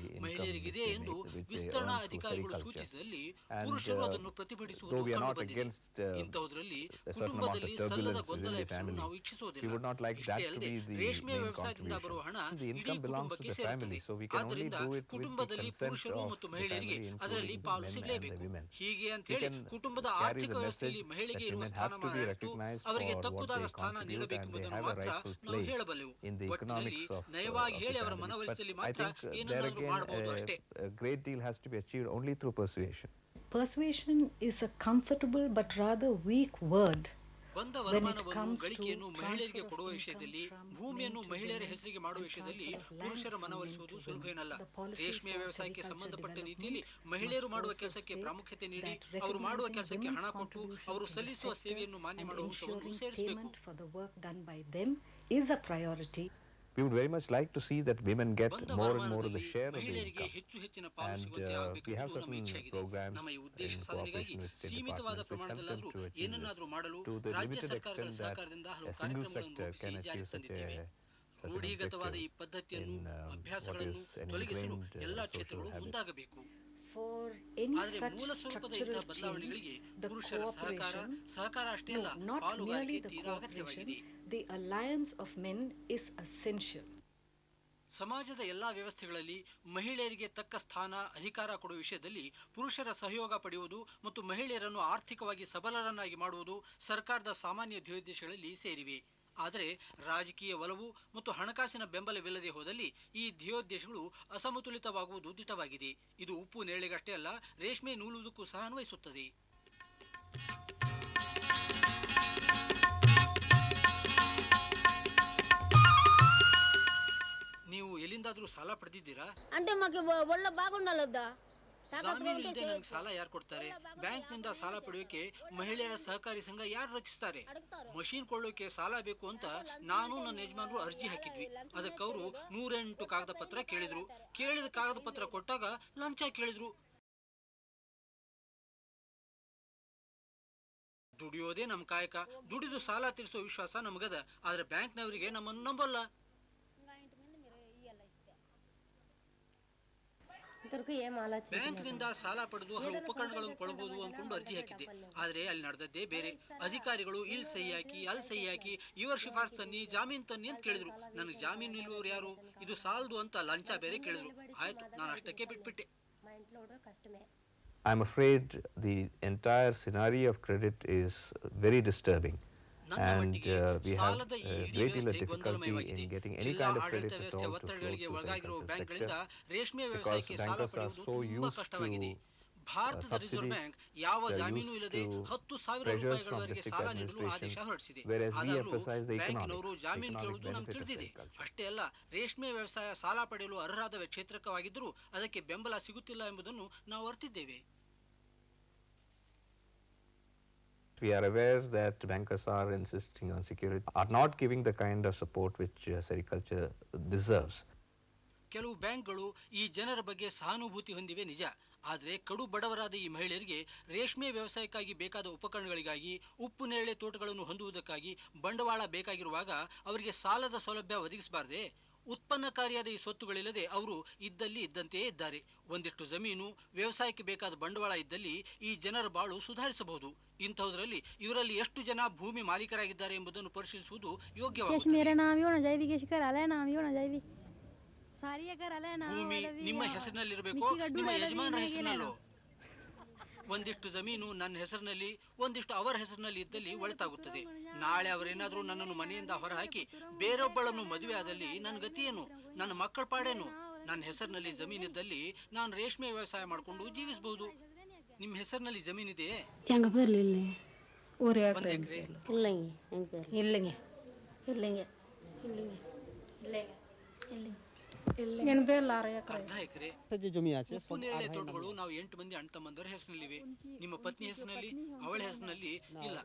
income from which they earn through sericulture. And though we are not against a certain amount of turbulence within the family, we would not like that to be the main contribution. The income belongs to the family, so we can only do it with ಪುರುಷರು ಮತ್ತು ಮಹಿಳೆಯರಿಗೆ ಅದರಲ್ಲಿ ಪಾಲು ಸಿಗಲೇಬೇಕು. ಹೀಗೆ ಅಂತ ಹೇಳಿ ಕುಟುಂಬದ ಆರ್ಥಿಕ ವ್ಯವಸ್ಥೆಯಲ್ಲಿ ಮಹಿಳೆಗೆ ಇರುವ ಸ್ಥಾನಮಾನ ಎಷ್ಟು, ಅವರಿಗೆ ತಕ್ಕುದಾದ ಸ್ಥಾನ ನೀಡಬೇಕೆಂಬುದನ್ನು ಮಾತ್ರ ನಾವು ಹೇಳಬಲ್ಲೆವು. ಒಟ್ಟಿನಲ್ಲಿ ನಯವಾಗಿ ಹೇಳಿ ಅವರ ಮನವೊಲಿಸಿದಲ್ಲಿ ಮಾತ್ರ ಏನನ್ನಾದರೂ ಮಾಡಬಹುದು ಅಷ್ಟೇ. A great deal has to be achieved only through persuasion. Persuasion is a comfortable but rather weak word. ಬಂದ ವರಮಾನವನ್ನು ಗಳಿಕೆಯನ್ನು ಮಹಿಳೆಯರಿಗೆ ಕೊಡುವ ವಿಷಯದಲ್ಲಿ, ಭೂಮಿಯನ್ನು ಮಹಿಳೆಯರ ಹೆಸರಿಗೆ ಮಾಡುವ ವಿಷಯದಲ್ಲಿ ಪುರುಷರ ಮನವೊಲಿಸುವುದು ಸುಲಭವೇನಲ್ಲ. ರೇಷ್ಮೆ ವ್ಯವಸಾಯಕ್ಕೆ ಸಂಬಂಧಪಟ್ಟ ನೀತಿಯಲ್ಲಿ ಮಹಿಳೆಯರು ಮಾಡುವ ಕೆಲಸಕ್ಕೆ ಪ್ರಾಮುಖ್ಯತೆ ನೀಡಿ ಅವರು ಮಾಡುವ ಕೆಲಸಕ್ಕೆ ಹಣ ಕೊಟ್ಟು ಅವರು ಸಲ್ಲಿಸುವ ಸೇವೆಯನ್ನು ಮಾನ್ಯ ಮಾಡುವ ಅಂಶವನ್ನು ಸೇರಿಸಬೇಕು. We would very much like to see that women get more and more of the share of the income, and we have certain programs in cooperation with state departments which help them to achieve this, to the limited extent that a single sector can achieve such a ರೂಢಿಗತವಾದ ಈ ಪದ್ಧತಿಯನ್ನು ಅಭ್ಯಾಸಗಳನ್ನು ತೊಲಗಿಸಲು ಎಲ್ಲಾ ಕ್ಷೇತ್ರಗಳು ಮುಂದಾಗಬೇಕು. ಆದರೆ ಮೂಲ ಸ್ವರೂಪದ ಇಂತಹ ಬದಲಾವಣೆಗಳಿಗೆ ಪುರುಷರ ಸಹಕಾರ ಅಷ್ಟೇ ಅಲ್ಲ, ಪಾಲುಗಾರಿಕೆ ತೀರಾ ಅಗತ್ಯವಾಗಿದೆ. The alliance of men is essential. ಸಮಾಜದ ಎಲ್ಲಾ ವ್ಯವಸ್ಥೆಗಳಲ್ಲಿ ಮಹಿಳೆಯರಿಗೆ ತಕ್ಕ ಸ್ಥಾನ, ಅಧಿಕಾರ ಕೊಡುವ ವಿಷಯದಲ್ಲಿ ಪುರುಷರ ಸಹಯೋಗ ಪಡೆಯುವುದು ಮತ್ತು ಮಹಿಳೆಯರನ್ನು ಆರ್ಥಿಕವಾಗಿ ಸಬಲರನ್ನಾಗಿ ಮಾಡುವುದು ಸರ್ಕಾರದ ಸಾಮಾನ್ಯ ಧ್ಯೇಯೋದ್ದೇಶಗಳಲ್ಲಿ ಸೇರಿವೆ. ಆದರೆ ರಾಜಕೀಯ ಒಲವು ಮತ್ತು ಹಣಕಾಸಿನ ಬೆಂಬಲವಿಲ್ಲದೆ ಹೋದಲ್ಲಿ ಈ ಧ್ಯೇಯೋದ್ದೇಶಗಳು ಅಸಮತೋಲಿತವಾಗುವುದು ದಿಟವಾಗಿದೆ. ಇದು ಉಪ್ಪು ನೇರಳೆಗಷ್ಟೇ ಅಲ್ಲ, ರೇಷ್ಮೆ ನೂಲುವುದಕ್ಕೂ ಸಹ ಅನ್ವಯಿಸುತ್ತದೆ. ನೀವು ಎಲ್ಲಿಂದಾದ್ರೂ ಸಾಲ ಪಡೆದಿದ್ದೀರಾ? అంటే మాకు ఒళ్ళ బాగుండాలొద్దా? ಜಾಮೀನು ಇಲ್ಲದೆ ನನಗೆ ಸಾಲ ಯಾರು ಕೊಡ್ತಾರೆ? ಬ್ಯಾಂಕ್ ನಿಂದ ಸಾಲ ಪಡೆಯೋಕೆ ಮಹಿಳೆಯರ ಸಹಕಾರಿ ಸಂಘ ಯಾರು ರಚಿಸ್ತಾರೆ? ಮಷೀನ್ ಕೊಳ್ಳೋಕೆ ಸಾಲ ಬೇಕು ಅಂತ ನಾನು ನನ್ನ ಯಜಮಾನರು ಅರ್ಜಿ ಹಾಕಿದ್ವಿ. ಅದಕ್ಕವರು 108 ಕಾಗದ ಪತ್ರ ಕೇಳಿದ್ರು. ಕೇಳಿದ ಕಾಗದ ಪತ್ರ ಕೊಟ್ಟಾಗ ಲಂಚ ಕೇಳಿದ್ರು. ದುಡಿಯೋದೇ ನಮ್ಮ ಕಾಯಕ, ದುಡಿದು ಸಾಲ ತೀರಿಸೋ ವಿಶ್ವಾಸ ನಮಗದ. ಆದ್ರೆ ಬ್ಯಾಂಕ್ನವರಿಗೆ ನಮ್ಮನ್ನು ನಂಬಲ್ಲ. ಬ್ಯಾಂಕ್ನಿಂದ ಸಾಲ ಪಡೆದು ಹಲವು ಉಪಕರಣಗಳನ್ನು ಕೊಡಬಹುದು ಅನ್ಕೊಂಡು ಅರ್ಜಿ ಹಾಕಿದ್ದೆ. ಆದ್ರೆ ಅಲ್ಲಿ ನಡೆದದ್ದೇ ಬೇರೆ. ಅಧಿಕಾರಿಗಳು ಇಲ್ಲಿ ಸಹಿ ಹಾಕಿ ಅಲ್ಲಿ ಸಹಿ ಹಾಕಿ ಇವ್ರ ಶಿಫಾರ್ಸ್ ತನ್ನಿ, ಜಾಮೀನು ತನ್ನಿ ಅಂತ ಕೇಳಿದ್ರು. ನನಗೆ ಜಾಮೀನು ನಿಲ್ಲುವವರು ಯಾರು, ಇದು ಸಾಲದು ಅಂತ ಲಂಚ ಬೇರೆ ಕೇಳಿದ್ರು. ಆಯ್ತು, ನಾನು ಅಷ್ಟಕ್ಕೆ ಬಿಟ್ಬಿಟ್ಟೆ. I'm afraid the entire scenario of credit is very disturbing. And we have a great deal of difficulty in getting any kind of credit at all to flow through the agriculture sector because bankers are so used to ಭಾರತದ reserve bank ಯಾವ ಜಾಮೀನು ಇಲ್ಲದೆ 10,000 ರೂಪಾಯಿಗಳವರೆಗೆ ಸಾಲ ನೀಡಲು ಆದೇಶ ಹೊರಡಿಸಿದೆ. ಆದಾಗಲೂ ಬ್ಯಾಂಕಿನವರು ಜಾಮೀನು ಕೇಳುವುದು ನಮ್ಗೆ ತಿಳಿದಿದೆ. ಅಷ್ಟೇ ಅಲ್ಲ, ರೇಷ್ಮೆ ವ್ಯವಸಾಯ ಸಾಲ ಪಡೆಯಲು ಅರ್ಹರಾದ ಕ್ಷೇತ್ರವಾಗಿದ್ದರೂ ಅದಕ್ಕೆ ಬೆಂಬಲ ಸಿಗುತ್ತಿಲ್ಲ ಎಂಬುದನ್ನು ನಾವು ಅರಿತಿದ್ದೇವೆ. We are aware that bankers are insisting on security, are not giving the kind of support which sericulture deserves. ಕೆಲವು ಬ್ಯಾಂಕ್ಗಳು ಈ ಜನರ ಬಗ್ಗೆ ಸಹಾನುಭೂತಿ ಹೊಂದಿವೆ ನಿಜ. ಆದರೆ ಕಡು ಬಡವರಾದ ಈ ಮಹಿಳೆಯರಿಗೆ ರೇಷ್ಮೆ ವ್ಯವಸಾಯಕ್ಕಾಗಿ ಬೇಕಾದ ಉಪಕರಣಗಳಿಗಾಗಿ, ಉಪ್ಪು ನೇರಳೆ ತೋಟಗಳನ್ನು ಹೊಂದುವುದಕ್ಕಾಗಿ ಬಂಡವಾಳ ಬೇಕಾಗಿರುವಾಗ ಅವರಿಗೆ ಸಾಲದ ಸೌಲಭ್ಯ ಒದಗಿಸಬಾರದೆ? ಉತ್ಪನ್ನಕಾರಿಯಾದ ಈ ಸ್ವತ್ತುಗಳಿಲ್ಲದೆ ಅವರು ಇದ್ದಲ್ಲಿ ಇದ್ದಂತೆಯೇ ಇದ್ದಾರೆ. ಒಂದಿಷ್ಟು ಜಮೀನು, ವ್ಯವಸಾಯಕ್ಕೆ ಬೇಕಾದ ಬಂಡವಾಳ ಇದ್ದಲ್ಲಿ ಈ ಜನರ ಬಾಳು ಸುಧಾರಿಸಬಹುದು. ಇಂಥದ್ರಲ್ಲಿ ಇವರಲ್ಲಿ ಎಷ್ಟು ಜನ ಭೂಮಿ ಮಾಲೀಕರಾಗಿದ್ದಾರೆ ಎಂಬುದನ್ನು ಪರಿಶೀಲಿಸುವುದು ಯೋಗ್ಯವಾಗಿದೆ. ಭೂಮಿ ನಿಮ್ಮ ಹೆಸರಿನಲ್ಲಿರಬೇಕು, ನಿಮ್ಮ ಯಜಮಾನರ ಹೆಸರಿನಲ್ಲೋ. ಒಂದಿಷ್ಟು ಜಮೀನು ನನ್ನ ಹೆಸರಿನಲ್ಲಿ, ಒಂದಿಷ್ಟು ಅವರ ಹೆಸರಿನಲ್ಲಿ ಇದ್ದಲ್ಲಿ ಒಳಿತಾಗುತ್ತದೆ. ನಾಳೆ ಅವರೇನಾದರೂ ನನ್ನನ್ನು ಮನೆಯಿಂದ ಹೊರಹಾಕಿ ಬೇರೊಬ್ಬಳನ್ನು ಮದುವೆ ಆದಲ್ಲಿ ನನ್ನ ಗತಿಯೇನು, ನನ್ನ ಮಕ್ಕಳ ಪಾಡೇನು? ನನ್ನ ಹೆಸರಿನಲ್ಲಿ ಜಮೀನಿದ್ದಲ್ಲಿ ನಾನು ರೇಷ್ಮೆ ವ್ಯವಸಾಯ ಮಾಡಿಕೊಂಡು ಜೀವಿಸಬಹುದು. ನಿಮ್ಮ ಹೆಸರಿನಲ್ಲಿ ಜಮೀನಿದೆ? ಅರ್ಧ ಎಕರೆ ಉಪ್ಪು ನೇರಳೆ ತೋಟಗಳು ನಾವು 8 ಮಂದಿ ಅಣ್ಣ ತಮ್ಮಂದರ ಹೆಸರಿನಲ್ಲಿವೆ. ನಿಮ್ಮ ಪತ್ನಿ ಹೆಸರಿನಲ್ಲಿ, ಅವಳ ಹೆಸರಿನಲ್ಲಿ ಇಲ್ಲ.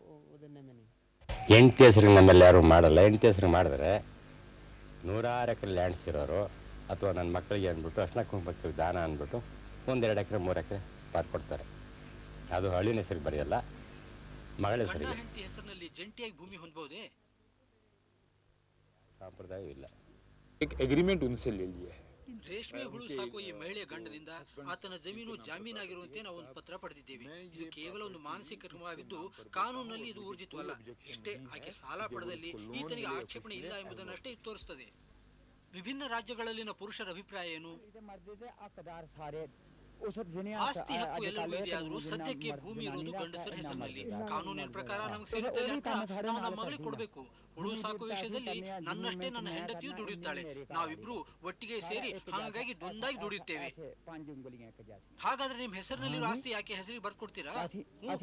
ಹೆಂಡತಿ ಹೆಸರಿಗೆ ನಮ್ಮಲ್ಲಿ ಯಾರು ಮಾಡಲ್ಲ. ಹೆಂಡತಿ ಹೆಸರಿಗೆ ಮಾಡಿದ್ರೆ 100 ಎಕರೆ ಲ್ಯಾಂಡ್ಸ್ ಇರೋರು ಅಥವಾ ನನ್ನ ಮಕ್ಕಳಿಗೆ ಅಂದ್ಬಿಟ್ಟು ಅರ್ಶಿನ ಕುಂಕುಮಕ್ಕೆ ದಾನ ಅಂದ್ಬಿಟ್ಟು 1-2 ಎಕರೆ 3 ಎಕರೆ ಬರ್ಕೊಡ್ತಾರೆ. ಅದು ಹಳ್ಳಿನ ಹೆಸರಿಗೆ ಬರೆಯಲ್ಲ, ಮಗಳ ಹೆಸರಿಗೆ. ಹೆಂಡತಿ ಹೆಸರಿನಲ್ಲಿ ಜಂಟಿಯಾಗಿ ಭೂಮಿ ಹೊಂದಬಹುದೇ? ಸಂಪ್ರದಾಯವಿಲ್ಲ. एग्रीमेंट उनसे ले लिया है. ರೇಷ್ಮೆ ಹುಳು ಸಾಕುವ ಈ ಮಹಿಳೆಯ ಗಂಡನಿಂದ ಆತನ ಜಮೀನು ಜಾಮೀನಾಗಿರುವಂತೆ ನಾವು ಒಂದು ಪತ್ರ ಪಡೆದಿದ್ದೇವೆ. ಇದು ಕೇವಲ ಒಂದು ಮಾನಸಿಕ ಕ್ರಮವಾಗಿದ್ದು ಕಾನೂನಿನಲ್ಲಿ ಇದು ಊರ್ಜಿತವಲ್ಲ. ಇಷ್ಟೇ, ಆಕೆ ಸಾಲ ಪಡೆದಲ್ಲಿ ಈತನಿಗೆ ಆಕ್ಷೇಪಣೆ ಇಲ್ಲ ಎಂಬುದನ್ನಷ್ಟೇ ಇದು ತೋರಿಸುತ್ತದೆ. ವಿಭಿನ್ನ ರಾಜ್ಯಗಳಲ್ಲಿನ ಪುರುಷರ ಅಭಿಪ್ರಾಯ ಏನು? ಆಸ್ತಿ ಹಕ್ಕು ಎಲ್ಲರಿಗೂ ಇದೆ, ಆದರೂ ಸದ್ಯಕ್ಕೆ ಭೂಮಿ ಇರುವುದು ಗಂಡಸರ ಹೆಸರಿನಲ್ಲಿ. ಕಾನೂನಿನ ಪ್ರಕಾರ ನಮಗೆ ಸೇರಿದಲ್ಲಿ ಅಂತ ನಾವು ನಮ್ಮ ಮಗಳಿಗೆ ಕೊಡಬೇಕು. ಹುಳು ಸಾಕುವ ವಿಷಯದಲ್ಲಿ ನನ್ನಷ್ಟೇ ನನ್ನ ಹೆಂಡತಿಯೂ ದುಡಿಯುತ್ತಾಳೆ. ನಾವಿಬ್ರು ಒಟ್ಟಿಗೆ ಸೇರಿ ಹಾಗಾಗಿ ಒಂದಾಗಿ ದುಡಿಯುತ್ತೇವೆ. ಹಾಗಾದ್ರೆ ನಿಮ್ಮ ಹೆಸರಿನಲ್ಲಿರೋ ಆಸ್ತಿ ಯಾಕೆ ಹೆಸರಿಗೆ ಬರ್ಕೊಡ್ತೀರಾ?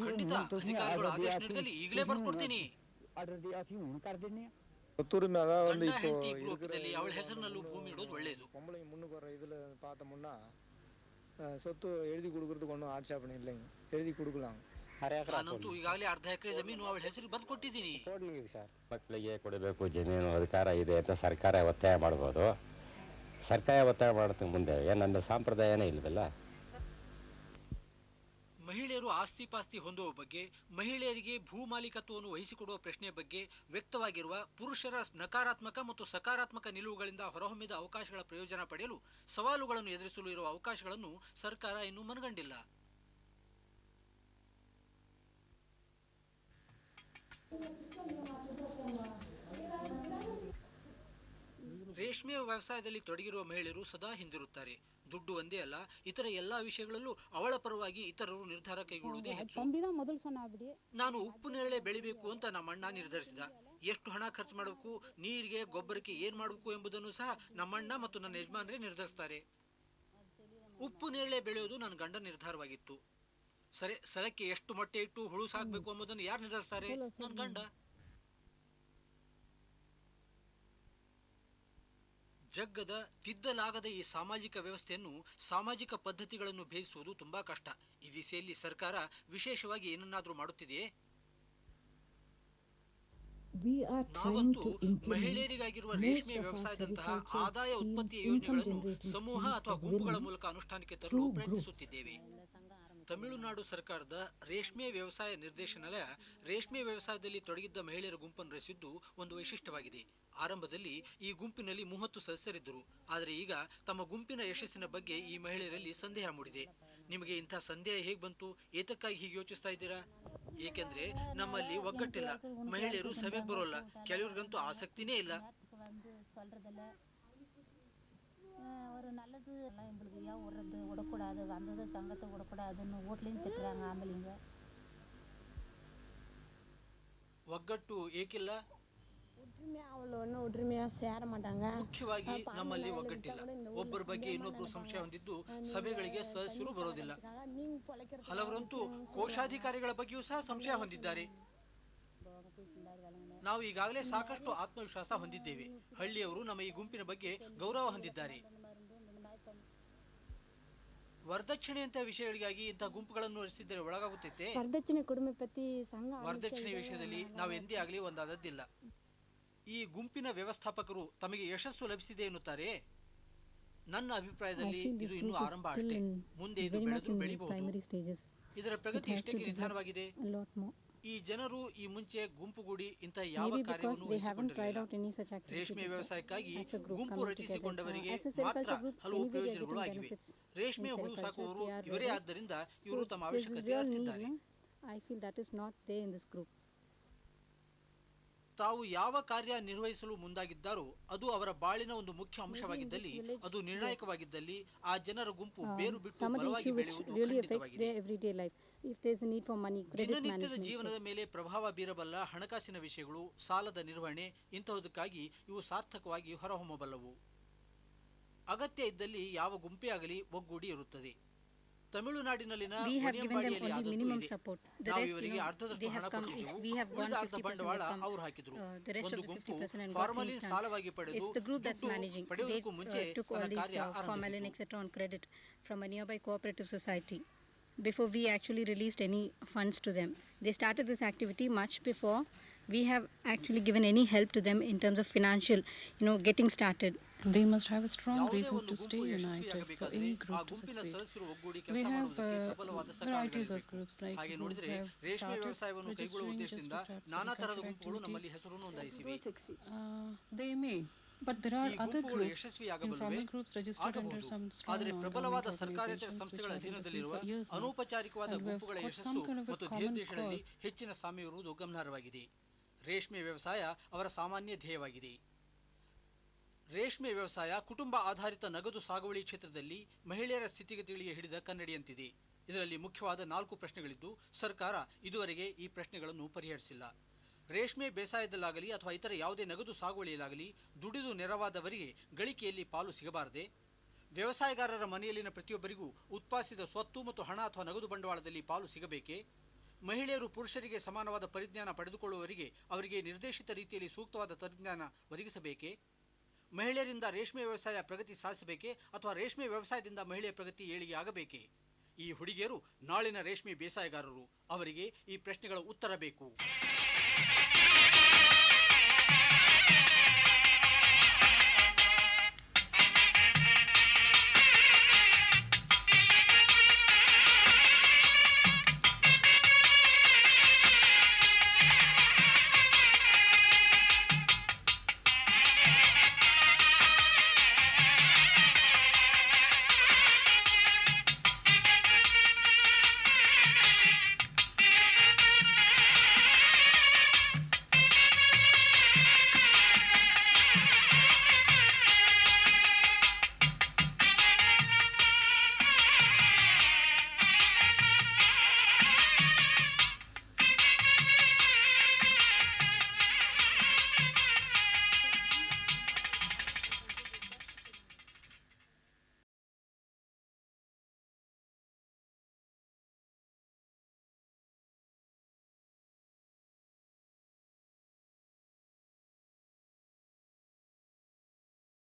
ಖಂಡಿತ, ಅಧಿಕಾರಿಗಳು ಆದೇಶ ನೀಡಿದಲ್ಲಿ ಈಗಲೇ ಬರ್ಕೊಡ್ತೀನಿ. ಗಂಡ ಹೆಂಡತಿ ಇಬ್ರು ಒಪ್ಪಿದಲ್ಲಿ ಅವಳ ಹೆಸರಿನಲ್ಲೂ ಭೂಮಿ ಇಡೋದು ಒಳ್ಳೆಯದು. சொத்து எழுதி கொடுக்கறதுக்கு ஒன்றும் ஆட்சேபனை இல்லைங்க, எழுதி கொடுக்கலாம். ನಾನಂತೂ ಈಗಾಗಲೇ ಅರ್ಧ ಎಕರೆ ಜಮೀನು ಅವಳ ಹೆಸರಿಗೆ ಬರೆದು ಕೊಟ್ಟಿದ್ದೀನಿ. ಮಕ್ಕಳಿಗೆ ಕೊಡಬೇಕು ಜಮೀನು ಅಧಿಕಾರ ಇದೆ ಅಂತ ಸರ್ಕಾರ ಒತ್ತಾಯ ಮಾಡ್ಬೋದು. ಸರ್ಕಾರ ಒತ್ತಾಯ ಮಾಡೋದಕ್ಕೆ ಮುಂದೆ ನನ್ನ ಸಂಪ್ರದಾಯನೇ ಇಲ್ವಲ್ಲ. ಮಹಿಳೆಯರು ಆಸ್ತಿ ಪಾಸ್ತಿ ಹೊಂದುವ ಬಗ್ಗೆ, ಮಹಿಳೆಯರಿಗೆ ಭೂ ಮಾಲೀಕತ್ವವನ್ನು ವಹಿಸಿಕೊಡುವ ಪ್ರಶ್ನೆಯ ಬಗ್ಗೆ ವ್ಯಕ್ತವಾಗಿರುವ ಪುರುಷರ ನಕಾರಾತ್ಮಕ ಮತ್ತು ಸಕಾರಾತ್ಮಕ ನಿಲುವುಗಳಿಂದ ಹೊರಹೊಮ್ಮಿದ ಅವಕಾಶಗಳ ಪ್ರಯೋಜನ ಪಡೆಯಲು ಸವಾಲುಗಳನ್ನು ಎದುರಿಸಲು ಇರುವ ಅವಕಾಶಗಳನ್ನು ಸರ್ಕಾರ ಇನ್ನೂ ಮನಗಂಡಿಲ್ಲ. ರೇಷ್ಮೆ ವ್ಯವಸಾಯದಲ್ಲಿ ತೊಡಗಿರುವ ಮಹಿಳೆಯರು ಸದಾ ಹಿಂದಿರುತ್ತಾರೆ. ದುಡ್ಡು ಒಂದೇ ಅಲ್ಲ, ಇತರ ಎಲ್ಲಾ ವಿಷಯಗಳಲ್ಲೂ ಅವಳ ಪರವಾಗಿ ಇತರರು ನಿರ್ಧಾರ ಕೈಗೊಳ್ಳುವುದೇ ಹೆಚ್ಚು. ನಾನು ಉಪ್ಪು ನೇರಳೆ ಬೆಳಿಬೇಕು ಅಂತ ನಮ್ಮ ಅಣ್ಣ ನಿರ್ಧರಿಸಿದ. ಎಷ್ಟು ಹಣ ಖರ್ಚು ಮಾಡಬೇಕು, ನೀರಿಗೆ ಗೊಬ್ಬರಕ್ಕೆ ಏನ್ ಮಾಡಬೇಕು ಎಂಬುದನ್ನು ಸಹ ನಮ್ಮಣ್ಣ ಮತ್ತು ನನ್ನ ಯಜಮಾನರೇ ನಿರ್ಧರಿಸ್ತಾರೆ. ಉಪ್ಪು ನೇರಳೆ ಬೆಳೆಯೋದು ನನ್ನ ಗಂಡ ನಿರ್ಧಾರವಾಗಿತ್ತು. ಸರಿ, ಸಲಕ್ಕೆ ಎಷ್ಟು ಮೊಟ್ಟೆ ಇಟ್ಟು ಹುಳು ಸಾಕಬೇಕು ಎಂಬುದನ್ನು ಯಾರು ನಿರ್ಧರಿಸ್ತಾರೆ? ನನ್ನ ಗಂಡ. ಜಗ್ಗದ ತಿದ್ದಲಾಗದ ಈ ಸಾಮಾಜಿಕ ವ್ಯವಸ್ಥೆಯನ್ನು, ಸಾಮಾಜಿಕ ಪದ್ಧತಿಗಳನ್ನು ಭೇದಿಸುವುದು ತುಂಬಾ ಕಷ್ಟ. ಈ ದಿಸೆಯಲ್ಲಿ ಸರ್ಕಾರ ವಿಶೇಷವಾಗಿ ಏನನ್ನಾದ್ರೂ ಮಾಡುತ್ತಿದೆಯೇ? ನಾವಂತೂ ಮಹಿಳೆಯರಿಗಾಗಿರುವ ರೇಷ್ಮೆ ವ್ಯವಸಾಯದಂತಹ ಆದಾಯ ಉತ್ಪತ್ತಿಯ ಯೋಜನೆಗಳನ್ನು ಸಮೂಹ ಅಥವಾ ಗುಂಪುಗಳ ಮೂಲಕ ಅನುಷ್ಠಾನಕ್ಕೆ ತರಲು ಪ್ರಯತ್ನಿಸುತ್ತಿದ್ದೇವೆ. ತಮಿಳುನಾಡು ಸರ್ಕಾರದ ರೇಷ್ಮೆ ವ್ಯವಸಾಯ ನಿರ್ದೇಶನಾಲಯ ರೇಷ್ಮೆ ವ್ಯವಸಾಯದಲ್ಲಿ ತೊಡಗಿದ್ದ ಮಹಿಳೆಯರ ಗುಂಪನ್ನು ರಚಿಸಿದ್ದು ಒಂದು ವೈಶಿಷ್ಟ್ಯವಾಗಿದೆ. ಆರಂಭದಲ್ಲಿ ಈ ಗುಂಪಿನಲ್ಲಿ 30 ಸದಸ್ಯರಿದ್ದರು. ಆದರೆ ಈಗ ತಮ್ಮ ಗುಂಪಿನ ಯಶಸ್ಸಿನ ಬಗ್ಗೆ ಈ ಮಹಿಳೆಯರಲ್ಲಿ ಸಂದೇಹ ಮೂಡಿದೆ. ನಿಮಗೆ ಇಂಥ ಸಂದೇಹ ಹೇಗೆ ಬಂತು? ಏತಕ್ಕಾಗಿ ಹೀಗೆ ಯೋಚಿಸ್ತಾ ಇದ್ದೀರಾ? ಏಕೆಂದ್ರೆ ನಮ್ಮಲ್ಲಿ ಒಗ್ಗಟ್ಟಿಲ್ಲ, ಮಹಿಳೆಯರು ಸಭೆಗೆ ಬರೋಲ್ಲ, ಕೆಲವ್ರಿಗಂತೂ ಆಸಕ್ತಿನೇ ಇಲ್ಲ. ஒரு நல்லது எல்லாம் எங்களுக்கு ஏன் விடுறது விடக்கூடாது, வந்தது சங்கத்தை விடக்கூடாதுன்னு வீட்லேயும் திட்டுறாங்க ஆம்பளைங்க. ಒಗ್ಗಟ್ಟು ಏಕಿಲ್ಲ? ಒಟ್ರಿಮೆಯಾಗಿ ಸೇರ ಮಾಟಾಂಗ. ಮುಖ್ಯವಾಗಿ ನಮ್ಮಲ್ಲಿ ಒಗ್ಗಟ್ಟಿಲ್ಲ. ಒಬ್ಬರ ಬಗ್ಗೆ ಇನ್ನೊಬ್ಬರು ಸಂಶಯ ಹೊಂದಿದ್ದು ಸಭೆಗಳಿಗೆ ಸದಸ್ಯರು ಬರೋದಿಲ್ಲ. ಹಲವರಂತೂ ಕೋಶಾಧಿಕಾರಿಗಳ ಬಗ್ಗೆಯೂ ಸಹ ಸಂಶಯ ಹೊಂದಿದ್ದಾರೆ. ನಾವು ಈಗಾಗಲೇ ಸಾಕಷ್ಟು ಆತ್ಮವಿಶ್ವಾಸ ಹೊಂದಿದ್ದೇವೆ. ಹಳ್ಳಿಯವರು ನಮ್ಮ ಈ ಗುಂಪಿನ ಬಗ್ಗೆ ಗೌರವ ಹೊಂದಿದ್ದಾರೆ. ವರದಕ್ಷಿಣೆಯಂತಹ ವಿಷಯಗಳಿಗಾಗಿ ಇಂತಹ ಗುಂಪುಗಳನ್ನು ರಚಿಸಿದರೆ ಒಳಗಾಗುತ್ತೈತೆ. ವರದಕ್ಷಿಣೆ ಕುಟುಂಬ ಪತಿ ಸಂಘ ವರದಕ್ಷಿಣೆ ವಿಷಯದಲ್ಲಿ ನಾವು ಎಂದೇ ಆಗಲಿ ಒಂದಾದದ್ದಿಲ್ಲ. ಈ ಗುಂಪಿನ ವ್ಯವಸ್ಥಾಪಕರು ತಮಗೆ ಯಶಸ್ಸು ಲಭಿಸಿದೆ ಎನ್ನುತ್ತಾರೆ. ನನ್ನ ಅಭಿಪ್ರಾಯದಲ್ಲಿ ಇದು ಇನ್ನೂ ಆರಂಭ ಅಷ್ಟೇ. ಮುಂದೆ ಇದು ಬೆಳೆಯಬಹುದು. ಇದರ ಪ್ರಗತಿ ಎಷ್ಟಕ್ಕೆ ನಿಧಾನವಾಗಿದೆ. ಈ ಜನರು ಈ ಮುಂಚೆ ಗುಂಪುಗೂಡಿ ಇಂತಹ ಯಾವ ಕಾರ್ಯವನ್ನು ವಹಿಸಿಕೊಂಡಿರಲಿಲ್ಲ. ರೇಷ್ಮೆ ವ್ಯವಸಾಯಕ್ಕಾಗಿ ಗುಂಪು ರಚಿಸಿಕೊಂಡವರಿಗೆ ಮಾತ್ರ ಹಲವು ಪ್ರಯೋಜನಗಳು ಆಗಿವೆ. ರೇಷ್ಮೆ ಹುಳು ಸಾಕುವವರು ಇವರೇ ಆದ್ದರಿಂದ ಇವರು ತಮ್ಮ ಅವಶ್ಯಕತೆ ಅರ್ತಿದ್ದಾರೆ. ತಾವು ಯಾವ ಕಾರ್ಯ ನಿರ್ವಹಿಸಲು ಮುಂದಾಗಿದ್ದಾರೋ ಅದು ಅವರ ಬಾಳಿನ ಒಂದು ಮುಖ್ಯ ಅಂಶವಾಗಿದ್ದಲ್ಲಿ, ಅದು ನಿರ್ಣಾಯಕವಾಗಿದ್ದಲ್ಲಿ ಆ ಜನರ ಗುಂಪು ಬೇರು ಬಿಟ್ಟು ಬಲವಾಗಿ ಬೆಳೆಯುವುದು ಖಂಡಿತವಾಗಿದೆ. ದಿನನಿತ್ಯದ ಜೀವನದ ಮೇಲೆ ಪ್ರಭಾವ ಬೀರಬಲ್ಲ ಹಣಕಾಸಿನ ವಿಷಯಗಳು, ಸಾಲದ ನಿರ್ವಹಣೆ ಇಂತಹುದಕ್ಕಾಗಿ ಇವು ಸಾರ್ಥಕವಾಗಿ ಹೊರಹೊಮ್ಮಬಲ್ಲವು. ಅಗತ್ಯ ಇದ್ದಲ್ಲಿ ಯಾವ ಗುಂಪೇ ಆಗಲಿ ಒಗ್ಗೂಡಿ ಇರುತ್ತದೆ. ತಮಿಳುನಾಡಿನಲ್ಲಿನ ಒಣಿಯಂಬಾಡಿಯಲ್ಲಿ ನಾವು ಇವರಿಗೆ ಅರ್ಧದಷ್ಟು ಹಣ ಕೊಟ್ಟಿದ್ದೆವು. ಉಳಿದ ಅರ್ಧ ಬಂಡವಾಳ ಅವರು ಹಾಕಿದ್ರು. ಒಂದು ಗುಂಪು ಫಾರ್ಮಲಿನ್ ಸಾಲವಾಗಿ ಪಡೆದು ಪಡೆಯುವುದಕ್ಕೂ ಮುಂಚೆ ತನ್ನ ಕಾರ್ಯ ಆರಂಭಿಸಿತು. Before we actually released any funds to them, they started this activity much before we have actually given any help to them in terms of financial, getting started. They must have a strong reason to stay united for any group to succeed. We have varieties of groups like who have started registering just to start some cultural activities. They may. But there are other groups, informal groups registered under some strong ಪ್ರಬಲವಾದ ಸರ್ಕಾರೇತರ ಸಂಸ್ಥೆಗಳ ಅಧೀನದಲ್ಲಿರುವ ಅನೌಪಚಾರಿಕವಾದ ಗುಂಪುಗಳ ಯಶಸ್ಸು ಮತ್ತು ಧ್ಯೇಯೋದ್ದೇಶಗಳಲ್ಲಿ ಹೆಚ್ಚಿನ ಸಾಮ್ಯ ಇರುವುದು ಗಮನಾರ್ಹವಾಗಿದೆ. ರೇಷ್ಮೆ ವ್ಯವಸಾಯ ಅವರ ಸಾಮಾನ್ಯ ಧ್ಯೇಯವಾಗಿದೆ. ರೇಷ್ಮೆ ವ್ಯವಸಾಯ ಕುಟುಂಬ ಆಧಾರಿತ ನಗದು ಸಾಗುವಳಿ ಕ್ಷೇತ್ರದಲ್ಲಿ ಮಹಿಳೆಯರ ಸ್ಥಿತಿಗತಿಗಳಿಗೆ ಹಿಡಿದ ಕನ್ನಡಿಯಂತಿದೆ. ಇದರಲ್ಲಿ ಮುಖ್ಯವಾದ 4 ಪ್ರಶ್ನೆಗಳಿದ್ದು ಸರ್ಕಾರ ಇದುವರೆಗೆ ಈ ಪ್ರಶ್ನೆಗಳನ್ನು ಪರಿಹರಿಸಿಲ್ಲ. ರೇಷ್ಮೆ ಬೇಸಾಯದಲ್ಲಾಗಲಿ ಅಥವಾ ಇತರ ಯಾವುದೇ ನಗದು ಸಾಗುವಳಿಯಲ್ಲಾಗಲಿ ದುಡಿದು ನೆರವಾದವರಿಗೆ ಗಳಿಕೆಯಲ್ಲಿ ಪಾಲು ಸಿಗಬಾರದೆ? ವ್ಯವಸಾಯಗಾರರ ಮನೆಯಲ್ಲಿನ ಪ್ರತಿಯೊಬ್ಬರಿಗೂ ಉತ್ಪಾದಿಸಿದ ಸ್ವತ್ತು ಮತ್ತು ಹಣ ಅಥವಾ ನಗದು ಬಂಡವಾಳದಲ್ಲಿ ಪಾಲು ಸಿಗಬೇಕೇ? ಮಹಿಳೆಯರು ಪುರುಷರಿಗೆ ಸಮಾನವಾದ ಪರಿಜ್ಞಾನ ಪಡೆದುಕೊಳ್ಳುವವರಿಗೆ ಅವರಿಗೆ ನಿರ್ದೇಶಿತ ರೀತಿಯಲ್ಲಿ ಸೂಕ್ತವಾದ ಪರಿಜ್ಞಾನ ಒದಗಿಸಬೇಕೇ? ಮಹಿಳೆಯರಿಂದ ರೇಷ್ಮೆ ವ್ಯವಸಾಯ ಪ್ರಗತಿ ಸಾಧಿಸಬೇಕೇ ಅಥವಾ ರೇಷ್ಮೆ ವ್ಯವಸಾಯದಿಂದ ಮಹಿಳೆಯ ಪ್ರಗತಿ ಏಳಿಗೆ ಆಗಬೇಕೇ? ಈ ಹುಡುಗಿಯರು ನಾಳಿನ ರೇಷ್ಮೆ ಬೇಸಾಯಗಾರರು. ಅವರಿಗೆ ಈ ಪ್ರಶ್ನೆಗಳ ಉತ್ತರ ಬೇಕು.